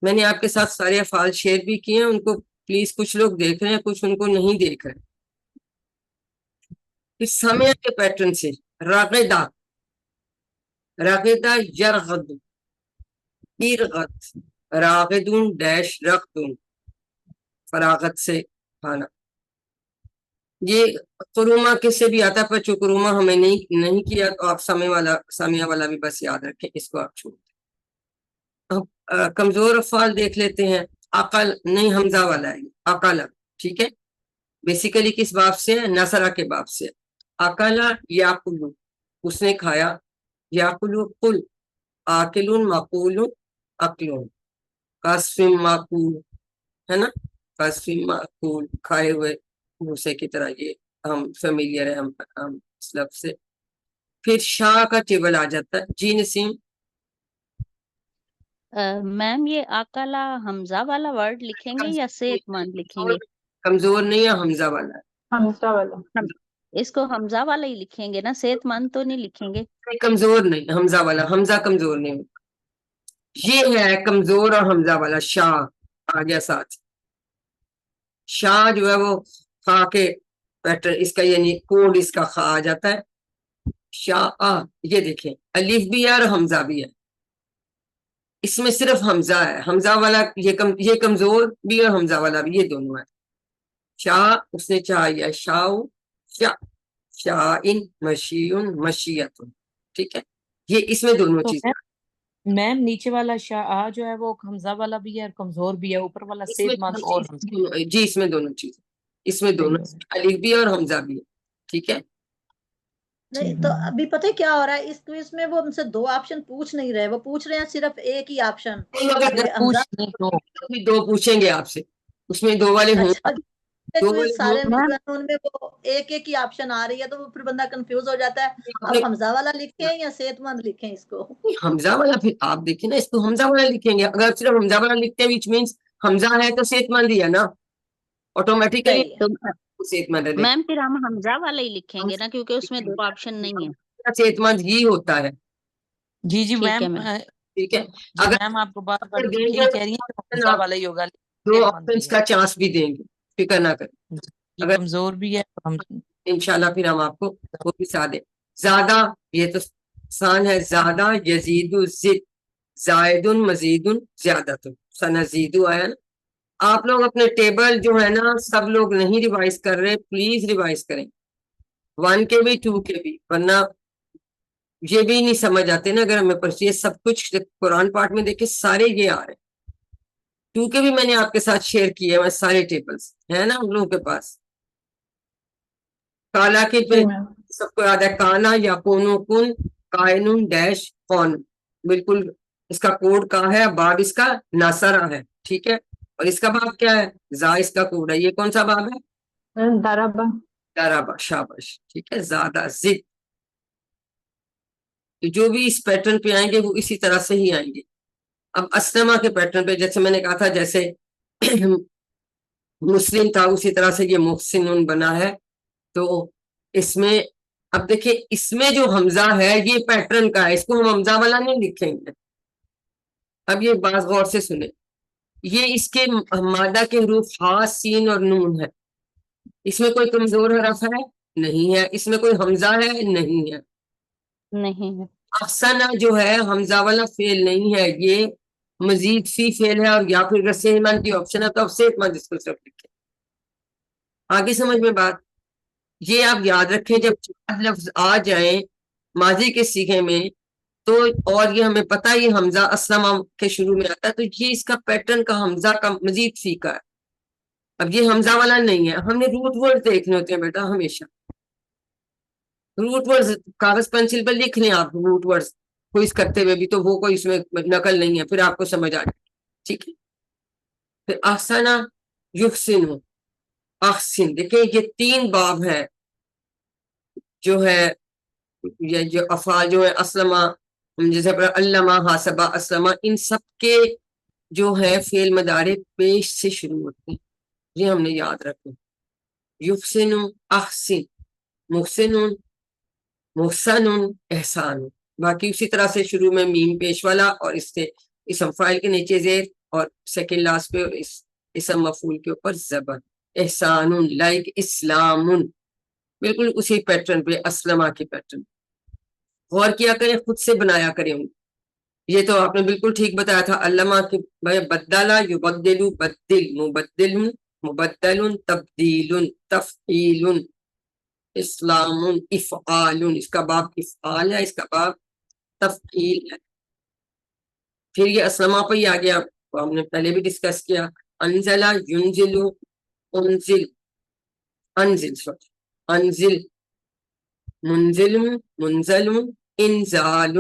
Speaker 1: میں نے آپ کے ساتھ سارے افعال شیئر بھی کیے ہیں، ان کو پلیز کچھ لوگ دیکھ رہے ہیں، کچھ ان کو نہیں دیکھ رہے۔ اس سمیع کے پیٹرن سے راغدہ، راغدہ یرغد، ارغد، راغدون ڈیش رغدون، فراغت سے کھانا۔ یہ قرومہ کس سے بھی آتا ہے، پر چونکہ قرومہ ہمیں نہیں کیا تو آپ سمیع والا بھی بس یاد رکھیں، اس کو آپ چھوڑ دیں۔ اب کمزور افعال دیکھ لیتے ہیں۔ عقل نہیں، حمزہ والا ہے، عقل، ٹھیک ہے۔ بیسیکلی کس باب سے ہے؟ نصرہ کے باب سے۔ عقل یاکلو اس نے کھایا، یاکلو قل، آکلون معقول عقلون، قصف معقول ہے نا، قصف معقول، کھائے ہوئے بھوسے کی طرح، یہ ہم فیملیئر ہے ہم اس لفظ سے۔ پھر شاہ کا ٹیبل آ جاتا ہے۔ جی نسیم،
Speaker 3: میم یہ اکلا حمزہ والا ورڈ لکھیں گے یا صحت مند لکھیں گے؟
Speaker 1: کمزور نہیں ہے، حمزہ والا ہے۔
Speaker 5: حمزہ والا۔
Speaker 3: اس کو حمزہ والا ہی لکھیں گے نا، صحت مند تو نہیں لکھیں گے؟
Speaker 1: کمزور نہیں، حمزہ والا، حمزہ کمزور نہیں، یہ ہے کمزور اور حمزہ والا۔ شاہ آ گیا ساتھ، شاہ جو ہے وہ خا کے پیٹرن اس کا، یعنی کوڈ اس کا خا آ جاتا ہے۔ شاہ یہ دیکھیں الف بھی ہے اور حمزہ بھی ہے، اس میں صرف حمزہ ہے، حمزہ والا یہ کمزور بھی اور حمزہ والا بھی، یہ دونوں ہے۔ شاہ اس نے چاہیا، شاہ شاہ، شاہن مشیون مشیتن، ٹھیک ہے، یہ اس میں دونوں چیزیں۔
Speaker 8: میم نیچے والا شاہ جو ہے وہ حمزہ والا بھی ہے اور کمزور بھی ہے، اوپر والا صحت مند اور حمزہ۔
Speaker 1: جی اس میں دونوں چیزیں، اس میں دونوں الف بھی اور حمزہ بھی ہے، ٹھیک ہے۔
Speaker 9: نہیں تو ابھی پتہ ہے کیا ہو رہا ہے، اس کوئز میں وہ ہم سے 2 آپشن پوچھ نہیں رہے، وہ پوچھ رہے ہیں صرف ایک ہی آپشن۔
Speaker 1: دو پوچھیں گے آپ سے، اس میں 2 والے ہوں،
Speaker 9: سارے ان میں وہ ایک ہی آپشن آ رہی ہے، تو پھر بندہ کنفیوز ہو جاتا ہے، اب حمزہ والا لکھیں یا صحت مند لکھیں اس کو؟
Speaker 1: حمزہ والا، پھر آپ دیکھیں نا، اس کو حمزہ والا لکھیں گے، اگر صرف حمزہ والا لکھتے ہیں which means حمزہ ہے تو صحت مند ہی ہے نا، آٹومیٹیکلی صحت مند ہے۔
Speaker 3: میم پھر ہم حمزہ والا ہی لکھیں گے نا، کیونکہ اس میں 2 آپشن نہیں ہے،
Speaker 1: صحت مند ہی ہوتا ہے۔
Speaker 8: جی میم،
Speaker 1: ٹھیک ہے،
Speaker 8: اگر میم آپ کو بار بار یہی کہہ رہی ہیں تو حمزہ والا ہی ہوگا،
Speaker 1: 2 آپشنز کا چانس بھی دیں گے، فکر نہ کریں،
Speaker 8: اگر کمزور بھی ہے تو ہم
Speaker 1: انشاءاللہ پھر ہم آپ کو وہ بھی ساتھ دیں۔ زیادہ، یہ تو سان ہے، زیادہ یزید زد، زائد مزید زیادت، سنزید آیا نا۔ آپ لوگ اپنے ٹیبل جو ہے نا، سب لوگ نہیں ریوائز کر رہے، پلیز ریوائز کریں، 1 کے بھی 2 کے بھی، ورنہ یہ بھی نہیں سمجھ آتے نا، اگر ہمیں یہ سب کچھ قرآن پاک میں دیکھیں سارے یہ آ رہے ہیں۔ 2 کے بھی میں نے آپ کے ساتھ شیئر کیے ہیں سارے ٹیبلز ہے نا ہم لوگوں کے پاس. کالا کے پہ
Speaker 5: جی میم.
Speaker 1: سب کو یاد ہے کانا یا کونو کن کائنون ڈیش کون, بالکل اس کا کوڈ کہاں ہے, باب اس کا ناصرہ ہے, ٹھیک ہے, اور اس کا باب کیا ہے, زا اس کا کوڈ ہے. یہ کون سا باب ہے,
Speaker 5: ضربہ.
Speaker 1: ضربہ, شاباش, ٹھیک ہے, زیادہ ضد. تو جو بھی اس پیٹرن پہ آئیں گے وہ اسی طرح سے ہی آئیں گے. اب اسلمہ کے پیٹرن پہ جیسے میں نے کہا تھا, جیسے مسلم تھا اسی طرح سے یہ محسن بنا ہے. تو اس میں اب دیکھیں اس میں جو حمزہ ہے یہ پیٹرن کا ہے, اس کو ہم حمزہ والا نہیں لکھیں گے. اب یہ بات غور سے سنیں, یہ اس کے مادہ کے حروف ہا سین اور نون ہے. اس میں کوئی کمزور حرف ہے نہیں ہے, اس میں کوئی حمزہ ہے نہیں ہے.
Speaker 3: نہیں ہے.
Speaker 1: احسنہ جو ہے حمزہ والا فعل نہیں ہے, یہ مزید فی فعل ہے, اور یا پھر رسم ایمان کی آپشن ہے, تو اب صحت مند اس کو صرف لکھیں. آگے سمجھ میں بات, یہ آپ یاد رکھیں جب 4 لفظ آ جائیں ماضی کے صیغے میں تو, اور یہ ہمیں پتہ یہ حمزہ اسلمہ کے شروع میں آتا ہے, تو یہ اس کا پیٹرن کا حمزہ کا مزید فی کا ہے. اب یہ حمزہ والا نہیں ہے, ہم نے روٹ ورڈ دیکھنے ہوتے ہیں بیٹا ہمیشہ. روٹ ورڈ کاغذ پینسل پر لکھ لیں آپ روٹ ورڈ کوئز کرتے ہوئے بھی, تو وہ کوئی اس میں نقل نہیں ہے, پھر آپ کو سمجھ آ جائے, ٹھیک ہے. پھر احسنہ یحسن, احسن, دیکھیں یہ 3 باب ہے جو ہے, یہ جو افعال جو ہے اسلمہ, جیسے علامہ, حاسبہ, اسلمہ, ان سب کے جو ہے فعل مضارع پیش سے شروع ہوتے ہیں, یہ ہم نے یاد رکھنا. یحسن, احسن, محسن, محسن, احسان. باقی اسی طرح سے شروع میں میم پیش والا, اور اس سے اسم فاعل کے نیچے زیر, اور سیکنڈ لاسٹ پہ اسم مفعول کے اوپر زبر. احسان لائک اسلام, بالکل اسی پیٹرن پہ, اسلمہ کے پیٹرن. غور کیا کریں, خود سے بنایا کریں. یہ تو آپ نے بالکل ٹھیک بتایا تھا, علامہ کے بدلا یبدل, بدل, مبدل, مبدل, تبدیل, تفعیل, اسلام, افعال, اس کا باب افعال ہے, اس کا باب تفعیل ہے. پھر یہ اسلمہ پہ ہی آ گیا, تو ہم نے پہلے بھی ڈسکس کیا, انزل, ینزل, انزل, انزل, انزل, منزل, منزل, انزال,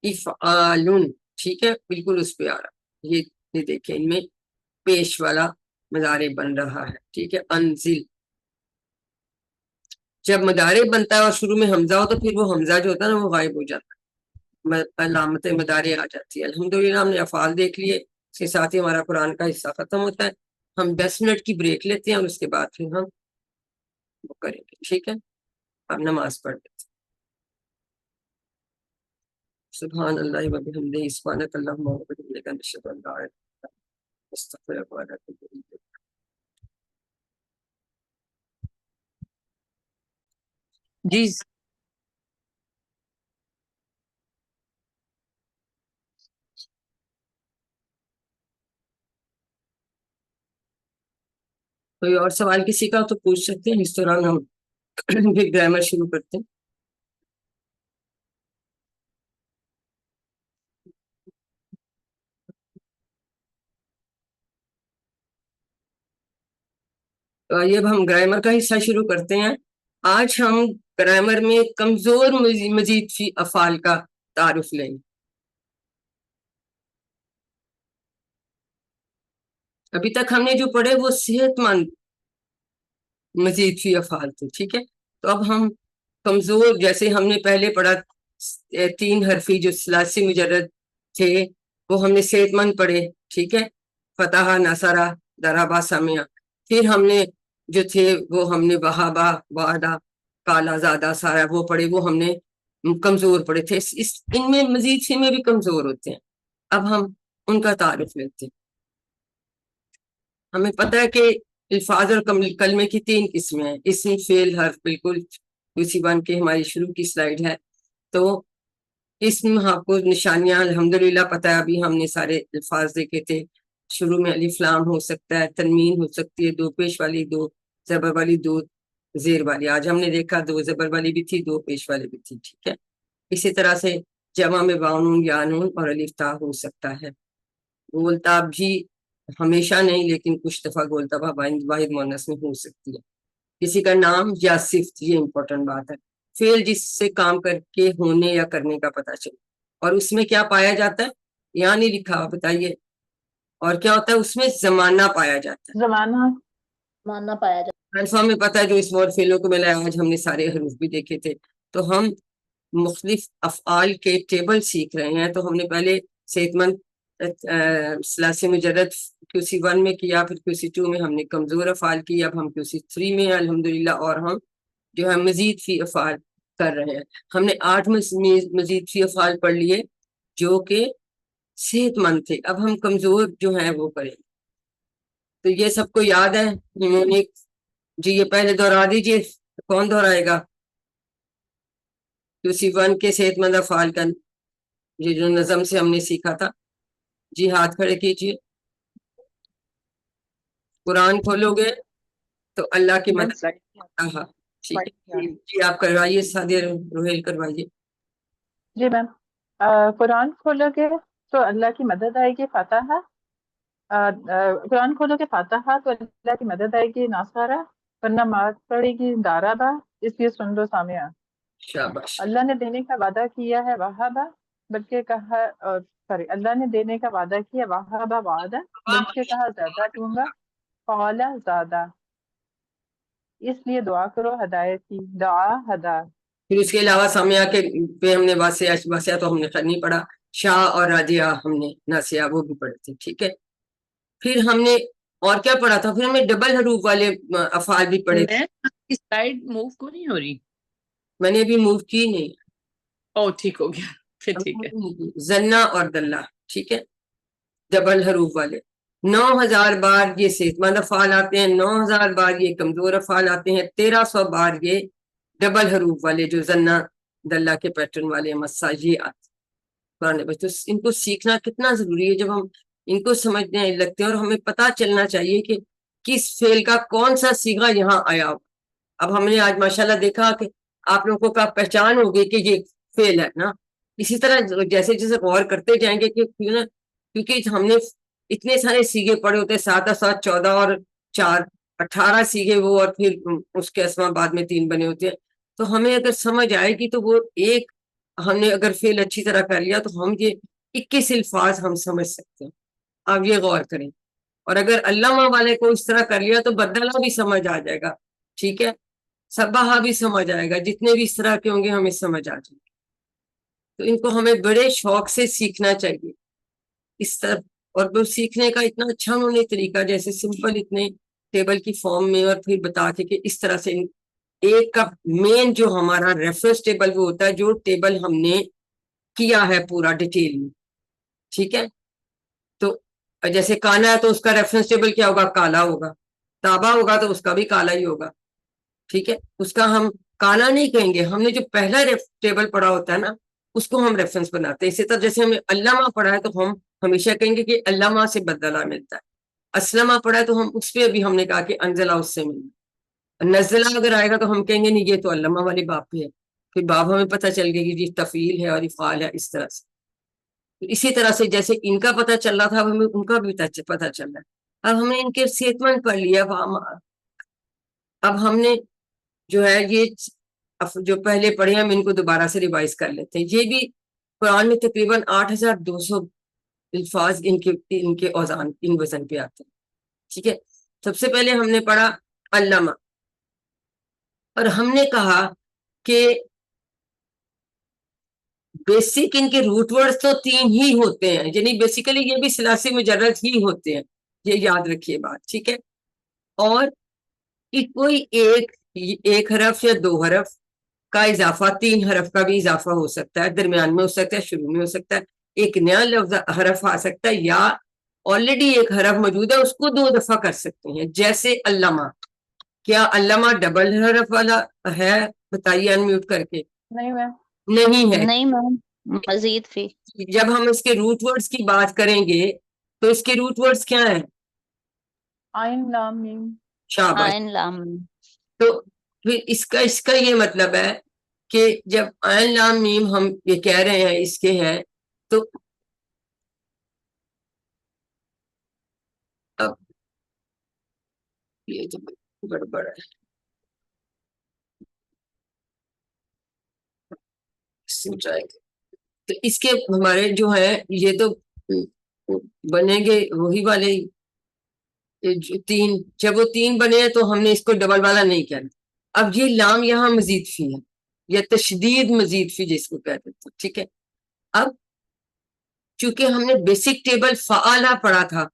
Speaker 1: افعال, ٹھیک ہے, بالکل اس پہ آ رہا. یہ دیکھیں ان میں پیش والا مضارع بن رہا ہے, ٹھیک ہے. انزل, جب مضارع بنتا ہے اور شروع میں حمزہ ہو تو پھر وہ حمزہ جو ہوتا ہے نا وہ غائب ہو جاتا ہے, علامت مضارع آ جاتی ہے. الحمدللہ ہم نے افعال دیکھ لیے, اس کے ساتھ ہی ہمارا قرآن کا حصہ ختم ہوتا ہے. ہم 10 منٹ کی بریک لیتے ہیں اور اس کے بعد پھر ہم وہ کریں گے, ٹھیک ہے. اب نماز پڑھ لیتے ہیں. سبحان اللہ و بحمدہ, سبحانک اللہم و بحمدک, نشہد ان لا الہ الا انت, نستغفرک و نتوب الیک. جی کوئی اور سوال کسی کا تو پوچھ سکتے ہیں, اس دوران ہم پھر گرامر شروع کرتے ہیں. تو آئیے اب ہم گرامر کا حصہ شروع کرتے ہیں. آج ہم گرامر میں کمزور مزید فی افعال کا تعارف لیں. ابھی تک ہم نے جو پڑھے وہ صحت مند مزید فی افعال تھے, ٹھیک ہے. تو اب ہم کمزور, جیسے ہم نے پہلے پڑھا 3 حرفی جو ثلاثی مجرد تھے وہ ہم نے صحت مند پڑھے, ٹھیک ہے. فتح, نصرہ, ضربہ, سمع. پھر ہم نے جو تھے وہ ہم نے وہابہ, وعدہ, کالا, زادہ, سارا وہ پڑھے, وہ ہم نے کمزور پڑھے تھے. ان میں مزید فی میں بھی کمزور ہوتے ہیں. اب ہم ان کا تعارف لیتے ہیں. ہمیں پتہ ہے کہ الفاظ اور کلمے کی 3 قسمیں ہیں, اسم, فعل, حرف. بالکل اسی بن کے ہماری شروع کی سلائیڈ ہے. تو اسم آپ کو نشانیاں الحمدللہ پتہ ہے, ابھی ہم نے سارے الفاظ دیکھے تھے. شروع میں الف لام ہو سکتا ہے, تنوین ہو سکتی ہے, 2 پیش والی, 2 زبر والی, 2 زیر والی. آج ہم نے دیکھا 2 زبر والی بھی تھی, 2 پیش والی بھی تھی, ٹھیک ہے. اسی طرح سے جمع میں واو, نون, یا نون اور الف تا ہو سکتا ہے. بولتا بھی ہمیشہ نہیں لیکن کچھ دفعہ گولتبہ واحد مونس میں ہو سکتی ہے. کسی کا نام یا صفت، یہ امپورٹنٹ بات ہے. فعل جس سے کام کر کے ہونے یا کرنے کا پتہ چلے. اور اس میں کیا پایا جاتا ہے؟ یہاں نہیں لکھا، بتائیے. اور کیا ہوتا ہے اس میں؟ زمانہ پایا جاتا ہے.
Speaker 5: زمانہ
Speaker 9: ماننا پایا جاتا
Speaker 1: الفا میں پتہ ہے جو اس اور فعلوں کو ملا. آج ہم نے سارے حروف بھی دیکھے تھے. تو ہم مختلف افعال کے ٹیبل سیکھ رہے ہیں. تو ہم نے پہلے صحت مند ثلاثی مجرد QC1 میں کیا، پھر QC2 میں ہم نے کمزور افعال کی، اب ہم QC3 میں ہیں الحمدللہ. اور ہم جو ہے مزید فی افعال کر رہے ہیں. ہم نے 8 مزید فی افعال پڑھ لیے جو کہ صحت مند تھے. اب ہم کمزور جو ہیں وہ کریں. تو یہ سب کو یاد ہے نیمونک؟ جی یہ پہلے دہرا دیجئے. کون دہرائے گا؟ QC1 کے صحت مند افعال کا یہ جو نظم سے ہم نے سیکھا تھا. جی ہاتھ کھڑے کیجئے. قرآن کھولو گے تو اللہ کی مدد. ہاں ٹھیک ہے جی آپ کروائیے. سعدیہ روحیل کروائیے.
Speaker 5: جی میم. قرآن کھولو گے تو اللہ کی مدد آئے گی فاتحہ. قرآن کھولو گے فاتحہ تو اللہ کی مدد آئے گی ناصارہ، ورنہ مار پڑے گی دارابا. اس لیے سن لو سامعہ.
Speaker 1: شاباش.
Speaker 5: اللہ نے دینے کا وعدہ کیا ہے وہابا، بلکہ کہا سوری اللہ نے دینے کا وعدہ کیا وہابا وعدہ، بلکہ کہا زیادہ دوں گا. قالا زیادہ، اس لیے دعا کرو ہدایت کی. دعا ہدا.
Speaker 1: پھر اس کے علاوہ سامیہ کے پہ ہم نے واسعہ تو ہم نے نہیں پڑھا. شاہ اور راجیہ ہم نے ناسیہ وہ بھی پڑھے تھے. ٹھیک ہے. پھر ہم نے اور کیا پڑھا تھا؟ پھر ہم نے ڈبل حروف والے افعال بھی پڑھے تھے.
Speaker 8: سلائیڈ موو کو نہیں ہو رہی؟
Speaker 1: میں نے ابھی موو کی نہیں.
Speaker 8: او ٹھیک ہو گیا پھر ٹھیک ہے.
Speaker 1: زنا اور دلہ. ٹھیک ہے. ڈبل حروف والے 9000 بار یہ صحت مند افعال آتے ہیں، 9000 بار یہ کمزور افعال آتے ہیں، 1300 بار یہ ڈبل حروف والے جو زنا دلہ کے پیٹرن والے مسا یہ آتے قرآن میں. تو ان کو سیکھنا کتنا ضروری ہے. جب ہم ان کو سمجھنے لگتے ہیں اور ہمیں پتہ چلنا چاہیے کہ کس فعل کا کون سا صیغہ یہاں آیا ہو. اب ہم نے آج ماشاءاللہ دیکھا کہ آپ لوگوں کا پہچان ہوگی کہ یہ فعل ہے نا. اسی طرح جیسے جیسے غور کرتے جائیں گے کہ کیونکہ ہم نے اتنے سارے سیغے پڑے ہوتے ہیں، 7 اور 7 14 اور 4 18 سیغے وہ، اور پھر اس کے اسما بعد میں 3 بنے ہوتے ہیں. تو ہمیں اگر سمجھ آئے گی تو وہ ایک ہم نے اگر فعل اچھی طرح کر لیا تو ہم یہ 21 الفاظ ہم سمجھ سکتے ہیں. آپ یہ غور کریں. اور اگر علامہ والے کو اس طرح کر لیا تو بدلہ بھی سمجھ آ جائے گا. ٹھیک ہے. سباہا بھی سمجھ آئے گا. جتنے بھی اس طرح کے ہوں گے ہمیں سمجھ آ جائے گا. تو ان کو ہمیں بڑے شوق سے سیکھنا چاہیے اس طرح. اور وہ سیکھنے کا اتنا اچھا انہوں نے طریقہ، جیسے سمپل اتنے ٹیبل کی فارم میں، اور پھر بتا کے کہ اس طرح سے ایک کا مین جو ہمارا ریفرنس ٹیبل وہ ہوتا ہے جو ٹیبل ہم نے کیا ہے پورا ڈیٹیل میں. ٹھیک ہے. تو جیسے کانا ہے تو اس کا ریفرنس ٹیبل کیا ہوگا؟ کالا ہوگا. تابا ہوگا تو اس کا بھی کالا ہی ہوگا. ٹھیک ہے. اس کا ہم کالا نہیں کہیں گے. ہم نے جو پہلا ٹیبل پڑھا ہوتا ہے نا اس کو ہم ریفرنس بناتے ہیں. اسی طرح جیسے ہمیں علامہ پڑھا ہے تو ہم ہمیشہ کہیں گے کہ علامہ سے بدلہ ملتا ہے. اسلمہ پڑھا ہے تو ہم اس پہ ابھی ہم نے کہا کہ انزلہ اس سے ملتا. نزلہ اگر آئے گا تو ہم کہیں گے نہیں یہ تو علامہ والے باب پہ ہے. پھر باب ہمیں پتہ چل گیا کہ یہ تفعیل ہے اور افعال ہے. اس طرح سے اسی طرح سے جیسے ان کا پتہ چل رہا تھا ہمیں ان کا بھی پتہ چل رہا ہے. اب ہم نے ان کے صحت مند پڑھ لیا. اب ہم نے جو ہے یہ جو پہلے پڑھے ہم ان کو دوبارہ سے ریوائز کر لیتے ہیں. یہ بھی قرآن میں تقریباً 8200 الفاظ ان کے اوزان ان وزن پہ آتے ہیں. ٹھیک ہے. سب سے پہلے ہم نے پڑھا علامہ، اور ہم نے کہا کہ بیسک ان کے روٹ ورڈز تو 3 ہی ہوتے ہیں، یعنی بیسیکلی یہ بھی ثلاثی مجرد ہی ہوتے ہیں. یہ یاد رکھیے بات. ٹھیک ہے. اور کوئی ایک حرف یا 2 حرف کا اضافہ 3 حرف کا بھی اضافہ ہو سکتا ہے، درمیان میں ہو سکتا ہے، شروع میں ہو سکتا ہے. ایک نیا لفظ حرف آ سکتا ہے، یا آلریڈی ایک حرف موجود ہے اس کو 2 دفعہ کر سکتے ہیں. جیسے علامہ. کیا علامہ ڈبل حرف والا ہے؟ بتائیے ان میوٹ کر کے.
Speaker 5: نہیں میم.
Speaker 1: نہیں ہے.
Speaker 3: نہیں میم، مزید فی.
Speaker 1: جب ہم اس کے روٹ ورڈز کی بات کریں گے تو اس کے روٹ ورڈز کیا ہیں؟
Speaker 5: عین لام میم.
Speaker 1: شاباش.
Speaker 3: عین لام.
Speaker 1: تو پھر اس کا یہ مطلب ہے کہ جب عین لام میم ہم یہ کہہ رہے ہیں اس کے ہیں تو یہ تو گڑبڑ ہے. تو اس کے ہمارے جو ہے یہ تو بنیں گے وہی والے تین. جب وہ تین بنے ہیں تو ہم نے اس کو ڈبل والا نہیں کیا. اب یہ لام یہاں مزید فی ہے یا تشدید مزید فی جس کو کہتے تھے. ٹھیک ہے. اب چونکہ ہم نے بیسک ٹیبل فعالہ پڑھا تھا,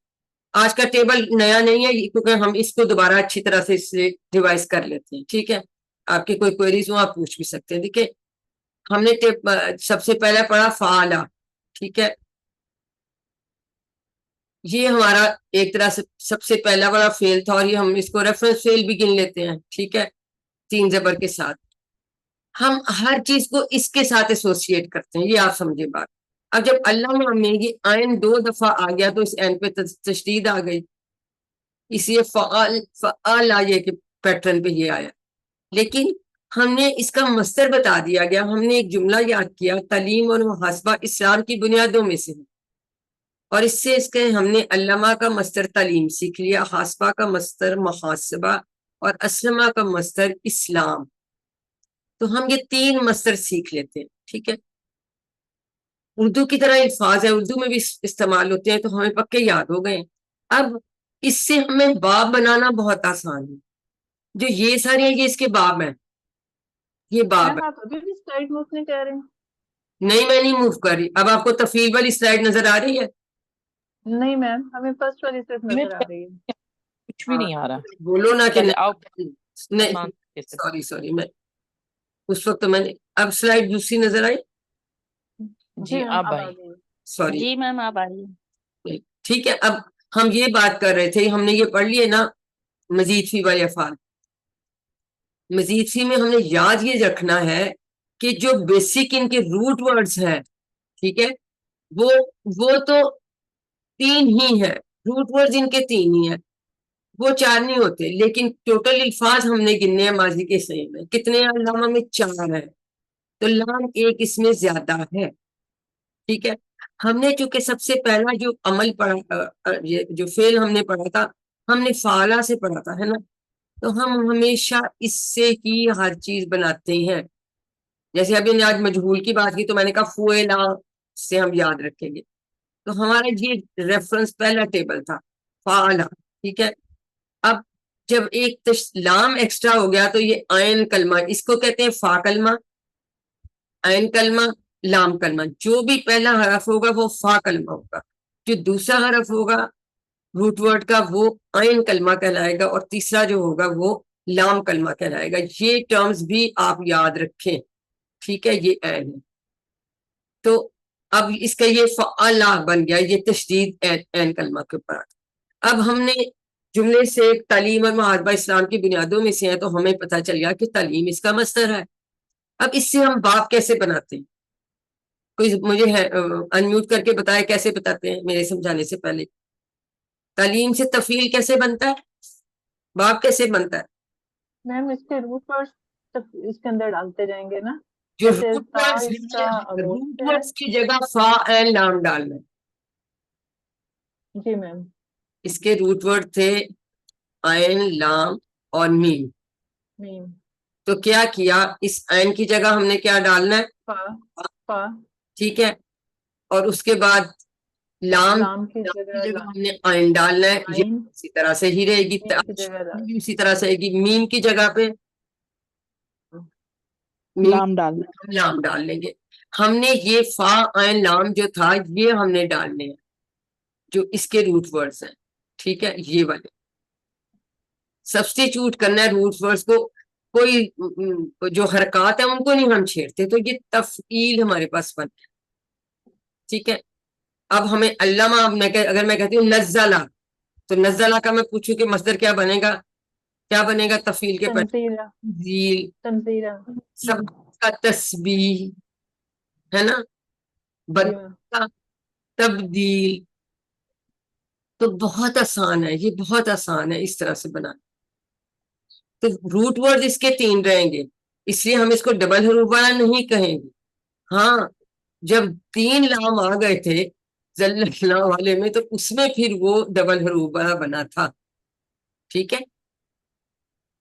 Speaker 1: آج کا ٹیبل نیا نہیں ہے کیونکہ ہم اس کو دوبارہ اچھی طرح سے اس سے ریوائز کر لیتے ہیں. ٹھیک ہے. آپ کی کوئی کوئریز ہو آپ پوچھ بھی سکتے ہیں. دیکھیں ہم نے سب سے پہلا پڑھا فعالہ. ٹھیک ہے. یہ ہمارا ایک طرح سے سب سے پہلا بڑا فیل تھا, اور یہ ہم اس کو ریفرنس فیل بھی گن لیتے ہیں. ٹھیک ہے. 3 زبر کے ساتھ ہم ہر چیز کو اس کے ساتھ ایسوسیٹ کرتے ہیں, یہ آپ سمجھے بات. اب جب اللہ میں یہ عین 2 دفعہ آ گیا تو اس عین پہ تشدید آ گئی, اس لیے فعال آئیے کہ پیٹرن پہ یہ آیا. لیکن ہم نے اس کا مصدر بتا دیا گیا. ہم نے ایک جملہ یاد کیا, تعلیم اور محاسبہ اسلام کی بنیادوں میں سے ہے, اور اس سے اس کے ہم نے علامہ کا مصدر تعلیم سیکھ لیا, حاسبہ کا مصدر محاسبہ, اور اسلمہ کا مصدر اسلام. تو ہم یہ 3 مصدر سیکھ لیتے ہیں. ٹھیک ہے. اردو کی طرح الفاظ ہے, اردو میں بھی استعمال ہوتے ہیں, تو ہمیں پکے یاد ہو گئے. اب اس سے ہمیں باب بنانا بہت آسان ہے. جو یہ سارے ہیں یہ اس کے باب ہیں, یہ باب
Speaker 5: میم
Speaker 1: ہے.
Speaker 5: آپ ابھی بھی سلائڈ موو نہیں کر رہے ہیں؟
Speaker 1: نہیں میں نہیں موو کر رہی. اب آپ کو تفصیل والی سلائڈ نظر آ رہی ہے؟
Speaker 5: نہیں میم, ہمیں فرسٹ والی صرف نظر آ رہی ہے.
Speaker 8: کچھ بھی نہیں آ رہا.
Speaker 1: بولو نا کہ
Speaker 8: چلے آؤ
Speaker 1: نہیں.
Speaker 8: سلمان کے سے.
Speaker 1: سوری میں اس وقت میں نے اب سلائڈ دوسری نظر آئی.
Speaker 8: جی
Speaker 5: میم
Speaker 8: آپ
Speaker 5: اب آ
Speaker 8: بھائی.
Speaker 5: گئی.
Speaker 1: سوری.
Speaker 3: جی میم آپ آ رہی ہیں.
Speaker 1: ٹھیک ہے. اب ہم یہ بات کر رہے تھے, ہم نے یہ پڑھ لیے نا مزید فی والے افعال. مزید فی میں ہم نے یاد یہ رکھنا ہے کہ جو بیسک ان کے روٹ ورڈز ہیں, ٹھیک ہے, وہ تو 3 ہی ہیں. روٹ ورڈز ان کے 3 ہی ہیں, وہ 4 نہیں ہوتے. لیکن ٹوٹل الفاظ ہم نے گننے ہیں ماضی کے صحیح میں. کتنے ہیں علامہ میں؟ 4 ہیں. تو لام ایک اس میں زیادہ ہے. ٹھیک ہے. ہم نے چونکہ سب سے پہلا جو عمل پڑھا, جو فعل ہم نے پڑھا تھا, ہم نے فعالہ سے پڑھا تھا, ہے نا. تو ہم ہمیشہ اس سے ہی ہر چیز بناتے ہیں. جیسے ابھی نے آج مجہول کی بات کی تو میں نے کہا فعلا سے ہم یاد رکھیں گے. تو ہمارا یہ ریفرنس پہلا ٹیبل تھا فعالہ. ٹھیک ہے. اب جب ایک لام ایکسٹرا ہو گیا تو یہ عین کلمہ, اس کو کہتے ہیں فا کلمہ, عین کلمہ, لام کلمہ. جو بھی پہلا حرف ہوگا وہ فا کلمہ ہوگا, جو دوسرا حرف ہوگا روٹ ورڈ کا وہ عین کلمہ کہلائے گا, اور تیسرا جو ہوگا وہ لام کلمہ کہلائے گا. یہ ٹرمز بھی آپ یاد رکھیں. ٹھیک ہے. یہ عین ہے. تو اب اس کا یہ فعلا بن گیا, یہ تشدید عین کلمہ کے اوپر. اب ہم نے جملے سے تعلیم اور محاسبہ اسلام کی بنیادوں میں سے ہے, تو ہمیں پتہ چل گیا کہ تعلیم اس کا مصدر ہے. اب اس سے ہم باب کیسے بناتے ہیں؟ کوئی مجھے انمیوٹ کر کے بتائے کیسے بتاتے ہیں میرے سمجھانے سے پہلے. تعلیم سے تفعیل کیسے بنتا ہے, باب کیسے بنتا ہے؟
Speaker 5: میم اس کے روٹ ورڈ اس کے اندر ڈالتے جائیں گے نا,
Speaker 1: جو
Speaker 5: جیسے
Speaker 1: روٹ
Speaker 5: تا
Speaker 1: ورڈز
Speaker 5: اس کا
Speaker 1: ہیں,
Speaker 5: روٹ
Speaker 1: روٹ
Speaker 5: ہے.
Speaker 1: ورڈز کی جگہ فا عین لام ڈالنا ہے.
Speaker 5: جی میم.
Speaker 1: اس کے روٹ ورڈ تھے عین, لام اور میم.
Speaker 5: میم.
Speaker 1: تو کیا کیا, اس عین کی جگہ ہم نے کیا ڈالنا ہے؟
Speaker 5: فا. فا.
Speaker 1: ٹھیک ہے. اور اس کے بعد لام
Speaker 5: لام کی
Speaker 1: کی
Speaker 5: جگہ
Speaker 1: جگہ ہم نے عین ڈالنا ہے. یہ
Speaker 5: عین.
Speaker 1: اسی طرح سے ہی رہے گی,
Speaker 5: میم کی جگہ
Speaker 1: اسی طرح سے رہے گی. میم کی جگہ پہ
Speaker 7: لام ڈالنا.
Speaker 1: لام ڈال لیں گے. ہم نے یہ فا عین لام جو تھا یہ ہم نے ڈالنے ہیں جو اس کے روٹ ورڈز ہیں. ٹھیک ہے. یہ والے سبسٹیچیوٹ کرنا ہے روٹ ورڈز کو. کوئی جو حرکات ہیں ان کو نہیں ہم چھیڑتے. تو یہ تفعیل ہمارے پاس بن گیا. ٹھیک ہے. اب ہمیں علامہ, اگر میں کہتی ہوں نزلہ, تو نزلہ کا میں پوچھوں کہ مصدر کیا بنے گا, کیا بنے گا تفعیل کے
Speaker 5: تنزیلہ.
Speaker 1: تنزیل.
Speaker 5: تنزیلہ.
Speaker 1: سب کا تسبیح ہے نا,
Speaker 5: جی میم.
Speaker 1: تبدیل. تو بہت آسان ہے, یہ بہت آسان ہے اس طرح سے بنانا. تو روٹ ورڈ اس کے 3 رہیں گے, اس لیے ہم اس کو ڈبل حروف والا نہیں کہیں گے. ہاں جب 3 لام آ گئے تھے زلزلہ والے میں تو اس میں پھر وہ ڈبل حروف والا بنا تھا. ٹھیک ہے.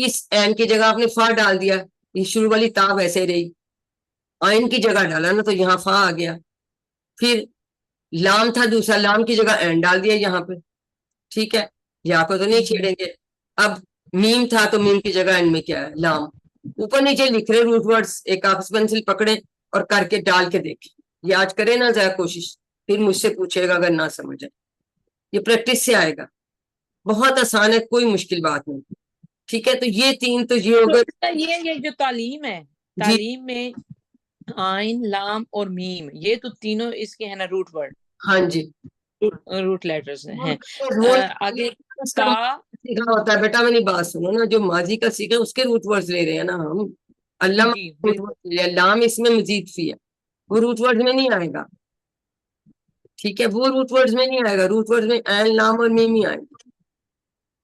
Speaker 1: اس عین کی جگہ آپ نے فا ڈال دیا, یہ شروع والی تا ویسے رہی, آئین کی جگہ ڈالا نا تو یہاں فا آ گیا. پھر لام تھا دوسرا, لام کی جگہ عین ڈال دیا یہاں پہ, ٹھیک ہے, یا کو تو نہیں چھیڑیں گے. اب میم تھا تو میم کی جگہ اینڈ میں کیا ہے, لام. اوپر نیچے لکھ رہے روٹ ورڈز, ایک کاغذ پینسل پکڑے اور کر کے ڈال کے دیکھیں. یہ آج کرے نا ذرا کوشش, پھر مجھ سے پوچھے گا اگر نہ سمجھ آئے. یہ پریکٹس سے آئے گا, بہت آسان ہے, کوئی مشکل بات نہیں. ٹھیک ہے, تو یہ تین تو یہ ہو گئے.
Speaker 8: یہ جو تعلیم ہے,
Speaker 1: جی
Speaker 8: تعلیم میں آئین, لام اور میم, یہ تو تینوں اس کے ہیں نا روٹ ورڈ,
Speaker 1: ہاں جی,
Speaker 8: روٹ لیٹرز ہیں.
Speaker 1: وہ
Speaker 8: آگے تا,
Speaker 1: سیکھا ہوتا ہے بیٹا, میں نے بات سنو نا, جو ماضی کا سیکھا اس کے روٹ ورڈز لے رہے ہیں نا ہم. اللہ
Speaker 8: جی
Speaker 1: لام اس میں مزید فی ہے, وہ روٹ ورڈ میں نہیں آئے گا. ٹھیک ہے, وہ روٹ ورڈز میں نہیں آئے گا, روٹ ورڈز میں عین, لام اور میم ہی آئے گا.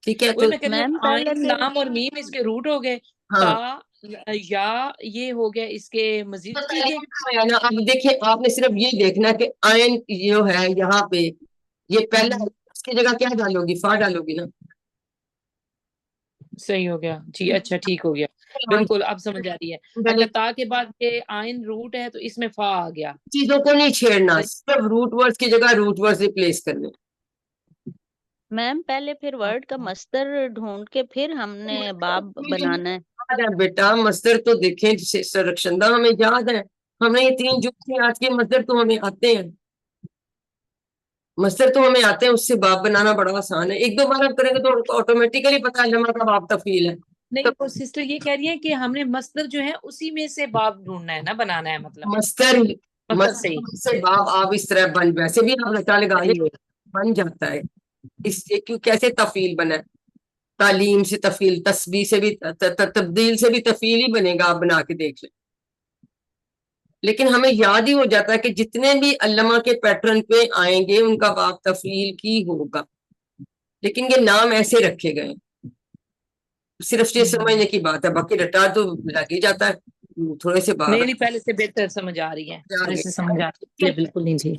Speaker 1: ٹھیک ہے, تو
Speaker 8: میں کہتی ہوں آئین, لام اور میم اس کے روٹ ہو گئے,
Speaker 1: ہاں
Speaker 8: تا یا یہ ہو گیا اس کے مزید سیکھے.
Speaker 1: اب دیکھیں, آپ نے صرف یہ دیکھنا کہ آئین جو ہے یہاں پہ, یہ پہلا, اس کی جگہ کیا ڈالو گی, فا ڈالو گی نا.
Speaker 8: صحیح ہو گیا جی, اچھا ٹھیک ہو گیا, بالکل اب سمجھ آ رہی ہے. اچھا, تا کے بعد یہ آئین روٹ ہے تو اس میں فا آ گیا.
Speaker 1: چیزوں کو نہیں چھیڑنا, صرف روٹ ورڈز کی جگہ روٹ ورڈز ریپلیس کرنے.
Speaker 3: میم پہلے پھر ورڈ کا مصدر ڈھونڈ کے پھر ہم نے باب بنانا ہے.
Speaker 1: بیٹا مصدر تو دیکھیں, رخشندہ ہمیں یاد ہے, ہم نے یہ تین جو آج کے مصدر تو ہمیں آتے ہیں, مصدر تو ہمیں آتے ہیں, اس سے باب بنانا بڑا آسان ہے. ایک دو بار آپ کریں گے تو آٹومیٹیکلی پتہ ہے لمحہ کا باب تفعیل ہے.
Speaker 8: نہیں, وہ سسٹر یہ کہہ رہی ہے کہ ہم نے مصدر جو ہے اسی میں سے باب ڈھونڈنا ہے نا, بنانا ہے, مطلب
Speaker 1: مصدر
Speaker 8: صحیح
Speaker 1: سے باب آپ اس طرح بن, ویسے بھی آپ رچا لگا لیں بن جاتا ہے. اس سے کیوں کیسے تفعیل بنا ہے, تعلیم سے تفعیل, تسبیح سے بھی, تبدیل سے بھی تفعیل ہی بنے گا, آپ بنا کے دیکھ لیں. لیکن ہمیں یاد ہی ہو جاتا ہے کہ جتنے بھی علامہ کے پیٹرن پہ آئیں گے ان کا باب تفعیل کی ہوگا, لیکن یہ نام ایسے رکھے گئے, صرف یہ سمجھنے کی بات ہے, باقی رٹا تو لگ ہی جاتا ہے تھوڑے سے باب.
Speaker 8: نہیں, پہلے سے بہتر سمجھ آ رہی ہے, پہلے سے سمجھ آ رہی ہے, بالکل نہیں جی.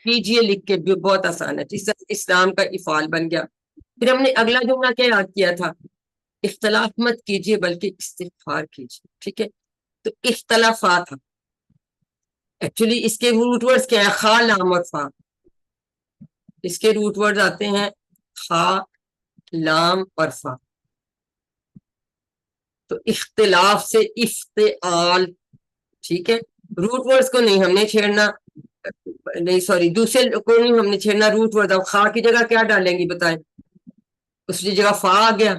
Speaker 1: کیجیے لکھ کے, بہت آسان ہے. اسلام کا افعال بن گیا. پھر ہم نے اگلا جملہ کیا یاد کیا تھا, اختلاف مت کیجیے بلکہ استغفار کیجیے. ٹھیک ہے, تو اختلافات تھا ایکچولی اس کے روٹ ورڈز کیا ہے, خا, لام اور فا. اس کے روٹ ورڈز آتے ہیں خا, لام اور فا. تو اختلاف سے افتعال. ٹھیک ہے, روٹ ورڈز کو نہیں ہم نے چھیڑنا, نہیں سوری دوسرے کو نہیں ہم نے چھیڑنا, روٹ ورڈ. اب خا کی جگہ کیا ڈالیں گی بتائیں, اس کی جگہ فا آ گیا.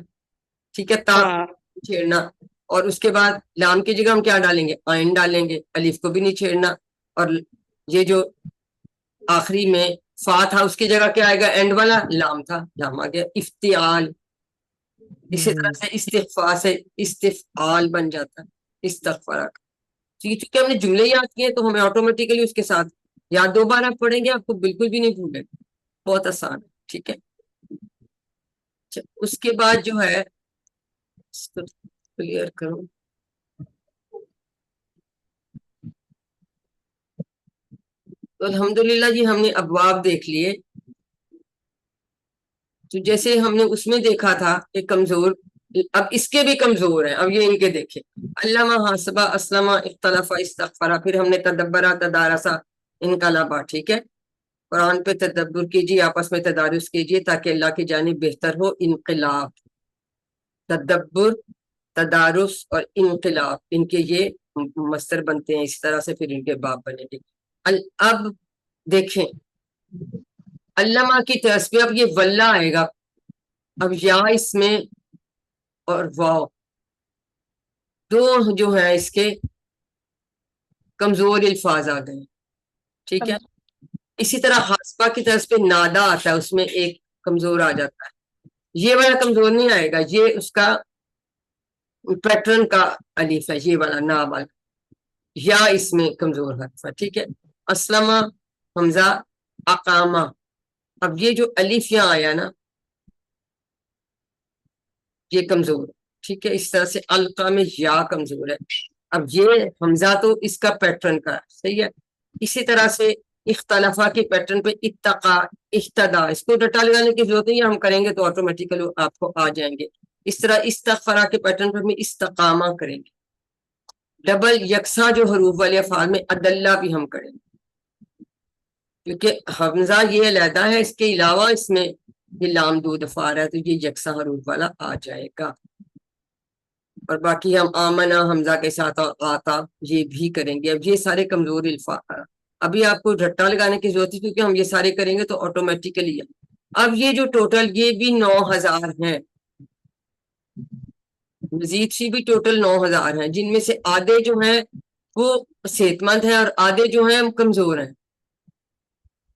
Speaker 1: ٹھیک ہے, تا چھیڑنا, اور اس کے بعد لام کی جگہ ہم کیا ڈالیں گے, آئین ڈالیں گے. الف کو بھی نہیں چھیڑنا, اور یہ جو آخری میں فا تھا اس کی جگہ کیا آئے گا, اینڈ والا لام تھا, لام آ گیا. افتعال. اسی طرح سے استغفار سے استفعال بن جاتا ہے, استغفار. چونکہ ہم نے جملے یاد کیے تو ہمیں آٹومیٹیکلی اس کے ساتھ یا دو بار آپ پڑھیں گے, آپ کو بالکل بھی نہیں بھولے, بہت آسان ہے. ٹھیک ہے, اس کے بعد جو ہے اس کو کلیئر کروں. تو الحمدللہ جی ہم نے ابواب دیکھ لیے. تو جیسے ہم نے اس میں دیکھا تھا کہ کمزور, اب اس کے بھی کمزور ہیں. اب یہ ان کے دیکھیں, علامہ, حاسبہ, اسلمہ, اختلف, استغفرہ. پھر ہم نے تدبرہ, تدارسہ, انقلابہ. ٹھیک ہے, قرآن پہ تدبر کیجیے, آپس میں تدارس کیجیے تاکہ اللہ کی جانب بہتر ہو. انقلاب, تدبر, تدارس اور انقلاب, ان کے یہ مصدر بنتے ہیں. اس طرح سے پھر ان کے باب بنے گے. اب دیکھیں علامہ کی طرف پہ اب یہ واللہ آئے گا. اب یا اس میں اور واو دو جو ہیں اس کے کمزور الفاظ آ گئے. ٹھیک ہے, اسی طرح حاسبہ کی طرف پہ نادا آتا ہے, اس میں ایک کمزور آ جاتا ہے. یہ والا کمزور نہیں آئے گا, یہ اس کا پیٹرن کا الف ہے, یہ والا نا والا. یا اس میں کمزور حرف ہے. ٹھیک ہے, اسلمہ, حمزہ, اقامہ. اب یہ جو الف یہاں آیا نا یہ کمزور. ٹھیک ہے, اس طرح سے القا میں یا کمزور ہے. اب یہ حمزہ تو اس کا پیٹرن کا ہے, صحیح ہے. اسی طرح سے اختلافہ کے پیٹرن پہ اتقا, احتدا, اس کو ڈٹا لگانے کی ضرورت نہیں ہے, ہم کریں گے تو آٹومیٹیکلی آپ کو آ جائیں گے. اس طرح استغفرا کے پیٹرن پر ہم استقامہ کریں گے. ڈبل یکساں جو حروف والے افعال میں عدلہ بھی ہم کریں گے، کیونکہ حمزہ یہ علیحدہ ہے، اس کے علاوہ اس میں یہ لام دو دفعہ ہے تو یہ یکساں حروف والا آ جائے گا. اور باقی ہم آمنا حمزہ کے ساتھ آتا یہ بھی کریں گے. اب یہ سارے کمزور الفاظ، ابھی آپ کو رٹا لگانے کی ضرورت ہے کیونکہ ہم یہ سارے کریں گے تو آٹومیٹیکلی. اب یہ جو ٹوٹل یہ بھی 9000 ہیں، مزید سی بھی ٹوٹل 9000 ہیں، جن میں سے آدھے جو ہیں وہ صحت مند ہیں اور آدھے جو ہیں کمزور ہیں.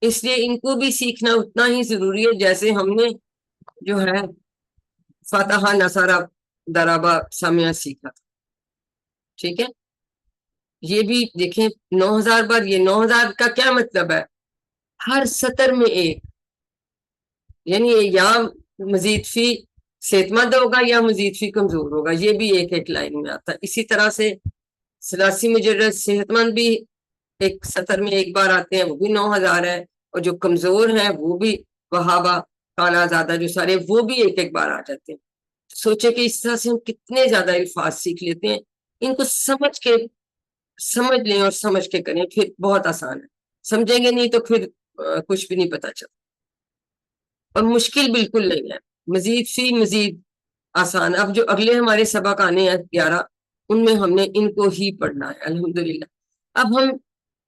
Speaker 1: اس لیے ان کو بھی سیکھنا اتنا ہی ضروری ہے جیسے ہم نے جو ہے فتح نصرہ درابا سمیا سیکھا تھا. ٹھیک ہے، یہ بھی دیکھیں 9000 بار. یہ 9000 کا کیا مطلب ہے؟ ہر سطر میں ایک، یعنی یا مزید فی صحت مند ہوگا یا مزید فی کمزور ہوگا، یہ بھی ایک ایک لائن میں آتا ہے. اسی طرح سے ثلاثی مجرد صحت مند بھی ایک سطر میں ایک بار آتے ہیں، وہ بھی 9000 ہے، اور جو کمزور ہیں وہ بھی وہابا کالا زادہ جو سارے وہ بھی ایک ایک بار آ جاتے ہیں. سوچے کہ اس طرح سے ہم کتنے زیادہ الفاظ سیکھ لیتے ہیں. ان کو سمجھ لیں اور سمجھ کے کریں، پھر بہت آسان ہے. سمجھیں گے نہیں تو پھر کچھ بھی نہیں پتا چلتا. اور مشکل بالکل نہیں ہے، مزید فی مزید آسان. اب جو اگلے ہمارے سبق آنے ہیں 11 ان میں ہم نے ان کو ہی پڑھنا ہے الحمدللہ. اب ہم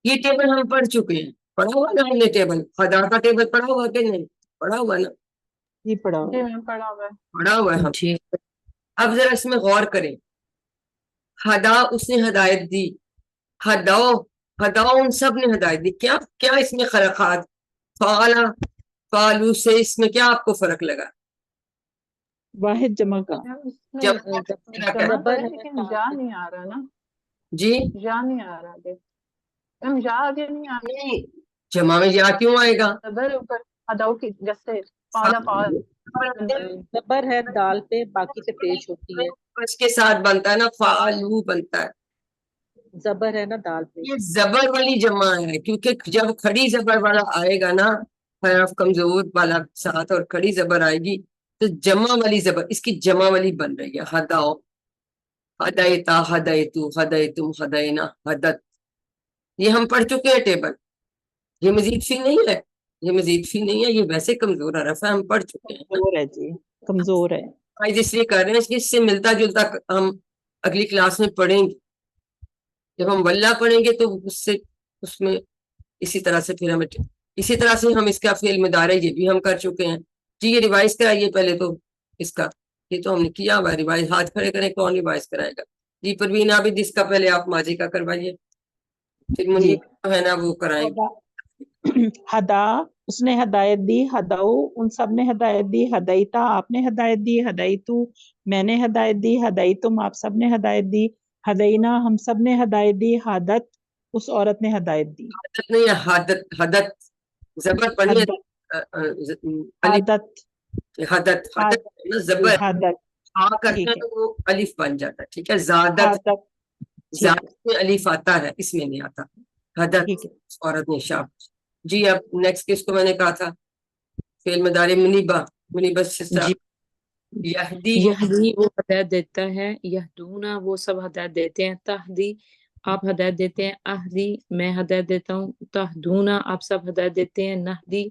Speaker 1: یہ ٹیبل ہم پڑھ چکے ہیں، پڑھا ہوا نا ہم نے ٹیبل، خدا کا ٹیبل پڑھا ہوا کہ نہیں؟ پڑھا ہوا نا،
Speaker 7: یہ پڑھا
Speaker 5: جی میم پڑھا ہوا ہے.
Speaker 1: پڑھا ہوا ہے ہم. اب ذرا اس میں غور کریں. ہدا اس نے ہدایت دی، ہداؤ ان سب نے ہدایت دی. کیا کیا اس میں خرقات فعلا فعلو سے اس میں کیا آپ کو فرق لگا؟
Speaker 7: واحد جمع کا.
Speaker 5: میم اس میں
Speaker 1: جب
Speaker 5: جمع تو ہے لیکن جا نہیں آ رہا نا،
Speaker 1: جی
Speaker 5: جا نہیں آ رہا آگے. میم جا آگے نہیں آ
Speaker 1: نہیں، جمع میں یا کیوں آئے گا؟
Speaker 5: رہا. زبر اوپر اداؤ کی جیسے پالا پال
Speaker 6: زبر ہے دال پہ، باقی پہ پیش ہوتی ہے.
Speaker 1: اس کے ساتھ بنتا ہے نا، فعلو بنتا ہے.
Speaker 6: زبر ہے نا دال پہ.
Speaker 1: یہ زبر والی جمع ہے، کیونکہ جب کھڑی زبر والا آئے گا نا حرف کمزور والا ساتھ اور کھڑی زبر آئے گی تو جمع والی زبر اس کی جمع والی بن رہی ہے. ہداؤ، ہدایتا، ہدایتو، ہدایتم، ہداینا، ہدت. یہ ہم پڑھ چکے ہیں ٹیبل. یہ مزید فی نہیں ہے، یہ مزید فی نہیں ہے، یہ ویسے کمزور حرف ہے، ہم پڑھ چکے ہیں.
Speaker 7: کمزور ہے جی، کمزور ہے.
Speaker 1: آج اس لیے کر رہے ہیں کہ اس سے ملتا جلتا ہم اگلی کلاس میں پڑھیں گے. جب ہم واللہ پڑھیں گے تو اس میں اسی طرح سے پھر ہمیں اسی طرح سے ہم اس کا فعل مضارع یہ بھی ہم کر چکے ہیں. جی یہ ریوائز کرائیے پہلے تو اس کا، یہ تو ہم نے کیا ہوا ریوائز. ہاتھ کھڑے کریں کون ریوائز کرائے گا؟ جی پروین عابد اس کا پہلے آپ ماضی کا کروائیے، پھر منیر جو ہے نا وہ کرائیں گے.
Speaker 7: ہدا اس نے ہدایت دی، ہداؤ ان سب نے ہدایت دی، ہدایتا آپ نے ہدایت دی، ہدایتو میں نے ہدایت دی، ہدایتم آپ سب نے ہدایت دی، ہدینا ہم سب نے ہدایت دی، حادت اس عورت نے ہدایت دی.
Speaker 1: حادت نہیں ہے، حادت، حدت زبر پڑھنی ہے.
Speaker 7: حادت
Speaker 1: حدت زبر
Speaker 7: حادت
Speaker 1: ہاں کرتے ہیں تو وہ الف بن جاتا ہے. ٹھیک ہے، زادت زادت میں الف آتا ہے، اس میں نہیں آتا. حدت عورت نے شاپ. جی اب نیکسٹ کس کو میں نے کہا تھا؟ فعل مضارع منیبہ سے
Speaker 8: یہدی وہ ہدایت دیتا ہے، یہدونا وہ سب ہدایت دیتے ہیں، تہدی آپ ہدایت دیتے ہیں، اہدی میں ہدایت دیتا ہوں، تہدونا آپ سب ہدایت دیتے ہیں، نہدی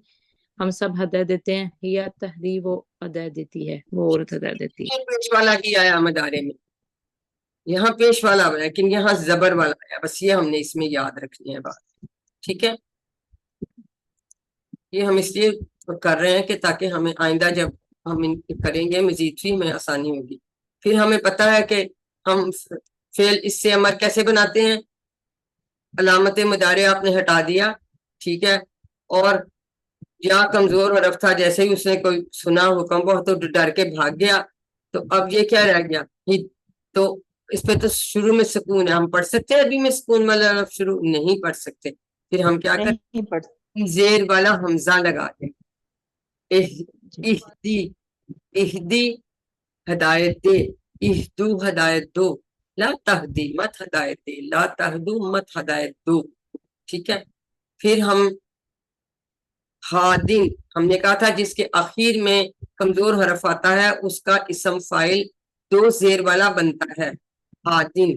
Speaker 8: ہم سب ہدایت دیتے ہیں، یا تہدی وہ ہدایت دیتی ہے، وہ عورت ہدایت دیتی ہے.
Speaker 1: پیش والا ہی آیا مدارے میں، یہاں پیش والا ہے لیکن یہاں زبر والا ہے. بس یہ ہم نے اس میں یاد رکھنی ہے بات. ٹھیک ہے، یہ ہم اس لیے کر رہے ہیں کہ تاکہ ہمیں آئندہ جب ہم کریں گے مزید فی میں آسانی ہوگی. پھر ہمیں پتہ ہے کہ ہم فعل اس سے امر کیسے بناتے ہیں. علامت مضارع آپ نے ہٹا دیا، ٹھیک ہے، اور یا کمزور حرف تھا، جیسے ہی اس نے کوئی سنا حکم بہت تو ڈر کے بھاگ گیا. تو اب یہ کیا رہ گیا؟ تو اس پہ تو شروع میں سکون ہے، ہم پڑھ سکتے ہیں. ابھی میں سکون والا لفظ شروع نہیں پڑھ سکتے، پھر ہم کیا کریں؟ زیر والا حمزہ لگا دیں. اہدی ہدایت دے، اہدو ہدایت دو، لا تہدی مت ہدایت دے، لا تہدو مت ہدایت دو. ٹھیک ہے، پھر ہم ہادن ہم نے کہا تھا جس کے آخر میں کمزور حرف آتا ہے اس کا اسم فاعل 2 زیر والا بنتا ہے، ہادن.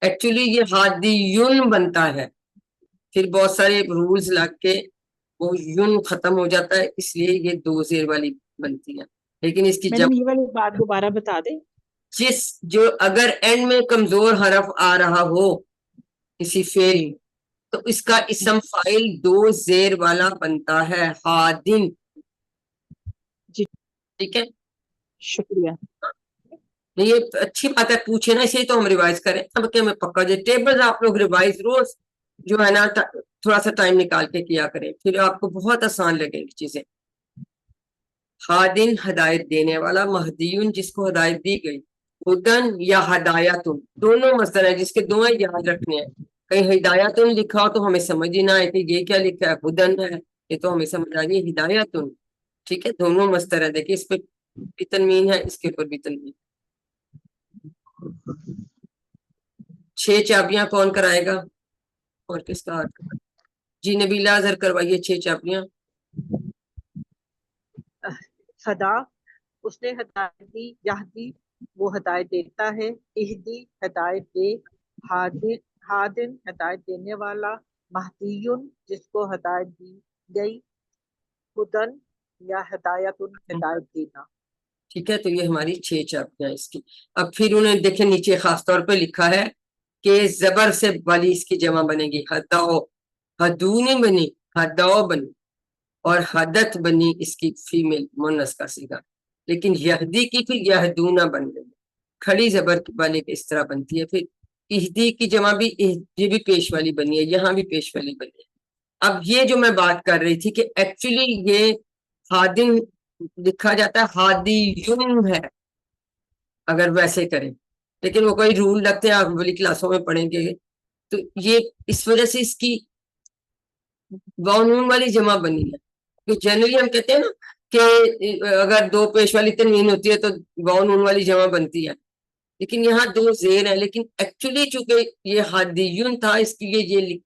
Speaker 1: ایکچولی یہ ہادیون بنتا ہے، پھر بہت سارے رولز لگ کے وہ یون ختم ہو جاتا ہے، اس لیے یہ 2 زیر والی بنتی ہے. لیکن اس کی
Speaker 7: میڈم یہ والی بات دوبارہ بتا دیں.
Speaker 1: جو اگر اینڈ میں کمزور حرف آ رہا ہو کسی فعل تو اس کا اسم فاعل 2 زیر والا بنتا ہے، ہادن.
Speaker 7: جی
Speaker 1: ٹھیک ہے،
Speaker 7: شکریہ.
Speaker 1: یہ اچھی بات ہے، پوچھے نا، اسے تو ہم ریوائز کریں. اب کہ میں پکا جو ٹیبل آپ لوگ ریوائز روز جو ہے نا تھوڑا سا ٹائم نکال کے کیا کریں، پھر آپ کو بہت آسان لگیں گی چیزیں. ہادن ہدایت دینے والا، مہدیون جس کو ہدایت دی گئی، ہدن یا ہدایتن دونوں مصدر ہیں جس کے دو ہیں، یاد رکھنے ہیں. کہیں ہدایتن لکھا ہو تو ہمیں سمجھ ہی نہ آئے کہ یہ کیا لکھا ہے، ہدن ہے، یہ تو ہمیں سمجھ آ گئی ہدایتن. ٹھیک ہے، دونوں مصدر ہیں. دیکھیں اس پہ بھی تنوین ہے، اس کے اوپر بھی تنوین. 6 چابیاں کون کرائے گا اور کس کا ہاتھ کرائے گا؟ جی نبیلہ اظہر کروائیے 6 چابیاں.
Speaker 6: ہدا اس نے ہدایت دی، یہدی وہ ہدایت دیتا ہے، اہدی ہدایت دے، ہادن ہدایت دینے والا، مہدیون جس کو ہدایت دی گئی، ہدن یا ہدایتن ہدایت دینا.
Speaker 1: ٹھیک ہے، تو یہ ہماری 6 چابیاں اس کی. اب پھر انہوں نے دیکھیں نیچے خاص طور پہ لکھا ہے کہ زبر سے والی اس کی جمع بنے گی، ہداؤ. ہدونی بنی، ہداؤ بنی، اور حدت بنی اس کی فیمیل مونس کا صیغہ. لیکن یہدی کی پھر یہدونا بن گئی، کھڑی زبر والے کی اس طرح بنتی ہے. پھر اہدی کی جمع بھی یہ بھی پیش والی بنی ہے، یہاں بھی پیش والی بنی ہے. اب یہ جو میں بات کر رہی تھی کہ ایکچولی یہ ہادن لکھا جاتا ہے، ہادیون ہے اگر ویسے کریں، لیکن وہ کوئی رول لگتے ہیں، آپ بڑی کلاسوں میں پڑھیں گے. تو یہ اس وجہ سے اس کی واو نون والی جمع بنی ہے. جنرلی ہم کہتے ہیں نا کہ اگر 2 پیش والی تنوین ہوتی ہے تو واو نون والی جمع بنتی ہے، لیکن یہاں 2 زیر ہیں. لیکن ایکچولی چونکہ یہ ہادیون تھا، اس کی یہ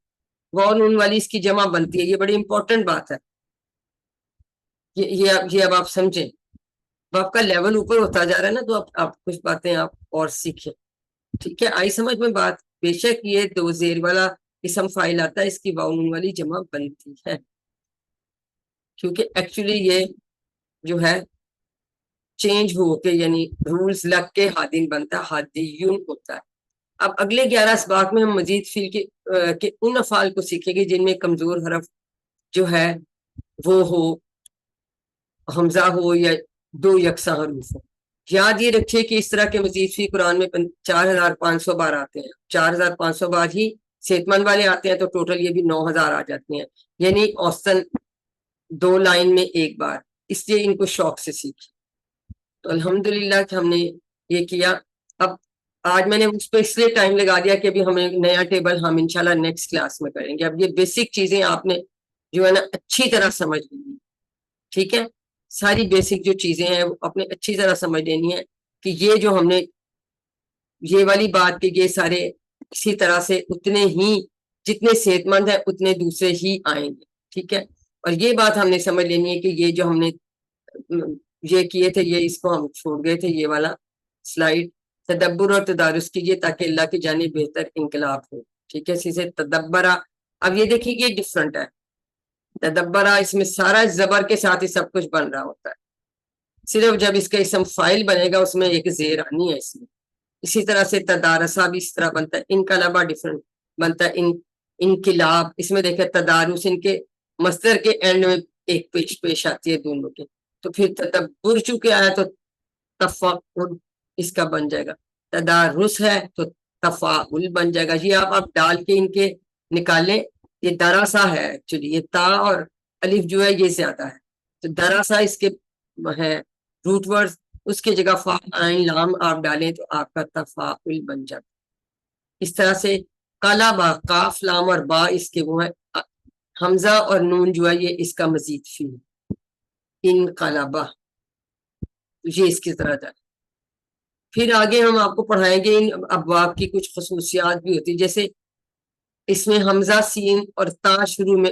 Speaker 1: واو نون والی اس کی جمع بنتی ہے. یہ بڑی امپورٹنٹ بات ہے، یہ اب آپ سمجھیں. اب آپ کا لیول اوپر ہوتا جا رہا ہے نا، تو آپ کچھ باتیں آپ اور سیکھیں. ٹھیک ہے، آئی سمجھ میں بات. بے شک یہ 2 زیر والا اسم فاعل آتا ہے، اس کی واو نون والی جمع بنتی ہے، کیونکہ ایکچولی یہ جو ہے چینج ہو کے یعنی رولز لگ کے ہادن بنتا ہے، ہادیون ہوتا ہے. اب اگلے 11 اسباق میں ہم مزید فعل کے ان افعال کو سیکھیں گے جن میں کمزور حرف جو ہے وہ ہو، حمزہ ہو یا 2 یکساں حروف ہو. یاد یہ رکھیے کہ اس طرح کے مزید فی قرآن میں 4500 بار آتے ہیں. 4500 بار ہی صحت مند والے آتے ہیں، تو ٹوٹل یہ بھی 9000 آ جاتے ہیں، یعنی اوسطاً 2 لائن میں 1 بار. اس لیے ان کو شوق سے سیکھی. تو الحمدللہ کہ ہم نے یہ کیا. اب آج میں نے اس پہ اس لیے ٹائم لگا دیا کہ ابھی ہمیں نیا ٹیبل ہم انشاءاللہ نیکسٹ کلاس میں کریں گے. اب یہ بیسک چیزیں آپ نے جو ہے نا اچھی طرح سمجھ لینی. ٹھیک ہے، ساری بیسک جو چیزیں ہیں وہ اپنے اچھی طرح سمجھ لینی ہے کہ یہ جو ہم نے یہ والی بات کہ یہ سارے اسی طرح سے اتنے ہی جتنے صحت مند ہیں اتنے دوسرے ہی آئیں گے. ٹھیک ہے، اور یہ بات ہم نے سمجھ لینی ہے کہ یہ جو ہم نے یہ کیے تھے، یہ اس کو ہم چھوڑ گئے تھے، یہ والا سلائیڈ تدبر اور تدارس کیجیے تاکہ اللہ کی جانب بہتر انقلاب ہو. ٹھیک ہے، اسی سے تدبرہ. اب یہ دیکھیے یہ ڈفرنٹ ہے. تدبرہ اس میں سارا زبر کے ساتھ ہی سب کچھ بن رہا ہوتا ہے، صرف جب اس کا اسم فاعل بنے گا اس میں ایک زیر آنی ہے اس میں. اسی طرح سے تدارسہ بھی اس طرح بنتا ہے. انقلابہ ڈفرنٹ بنتا ہے. انقلاب اس میں دیکھیں تدارس ان کے مصدر کے اینڈ میں ایک پیش آتی ہے دونوں کے. تو پھر تدبر چونکہ آیا تو تفاعل اس کا بن جائے گا. تدارس ہے تو تفاعل بن جائے گا. یہ آپ ڈال کے ان کے نکالیں. یہ دراسا ہے ایکچولی، یہ تا اور الف جو ہے یہ زیادہ ہے، تو دراسا اس کے ہے روٹ ورڈ، اس کی جگہ فا عین لام آپ ڈالیں تو آپ کا تفاعل بن جاتا. اس طرح سے کالا با، کاف لام اور با اس کے وہ ہے، حمزہ اور نون جو ہے یہ اس کا مزید فی. انقلبہ یہ اس کی طرح جائے. پھر آگے ہم آپ کو پڑھائیں گے ان ابواب کی کچھ خصوصیات بھی ہوتی، جیسے اس میں حمزہ سین اور تا شروع میں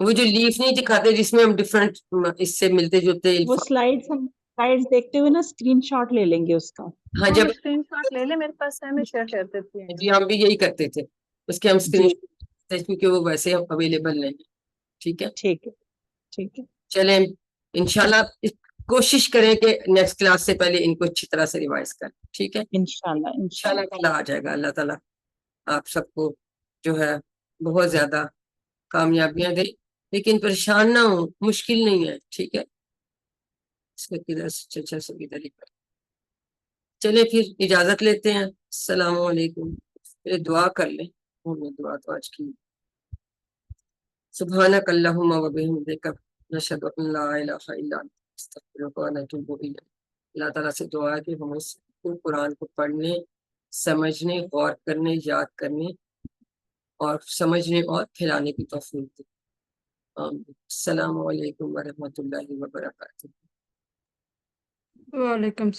Speaker 1: وہ جو لیف نہیں دکھاتے جس میں ہم ڈفرنٹ اس سے ملتے جلتے
Speaker 7: وہ سلائڈز ہم سلائڈز دیکھتے ہوئے نا اسکرین شاٹ لے لیں گے اس کا.
Speaker 1: ہاں جب
Speaker 5: اسکرین شاٹ لے لیں، میرے پاس ہے، میں شیئر کر دیتی ہوں.
Speaker 1: جی ہم بھی یہی کرتے تھے اس کے ہم اسکرین
Speaker 7: جی
Speaker 1: شاٹ کیونکہ وہ ویسے اویلیبل نہیں ہے. ٹھیک ہے
Speaker 7: ٹھیک ہے ٹھیک ہے.
Speaker 1: چلیں انشاءاللہ کوشش کریں کہ نیکسٹ کلاس سے پہلے ان کو اچھی طرح سے ریوائز کریں. ٹھیک ہے
Speaker 7: انشاءاللہ
Speaker 1: انشاءاللہ تعالیٰ آ جائے گا. اللہ تعالیٰ آپ سب کو جو ہے بہت زیادہ کامیابیاں دے، لیکن پریشان نہ ہوں، مشکل نہیں ہے. ٹھیک ہے اس کو کدھر سے چچا سے کدھر ہی کر. چلے پھر اجازت لیتے ہیں. السلام علیکم. پھر دعا کر لیں. ہم نے دعا تو آج کی. سبحانک اللہم و بحمدک نشہد ان لا الہ الا انت نستغفرک و نتوب الیک. اللہ تعالیٰ سے دعا ہے کہ ہم اس قرآن کو پڑھنے، سمجھنے، غور کرنے، یاد کرنے اور سمجھنے اور پھیلانے کی توفیق دے. آمین. السلام علیکم ورحمۃ اللہ وبرکاتہ.
Speaker 2: وعلیکم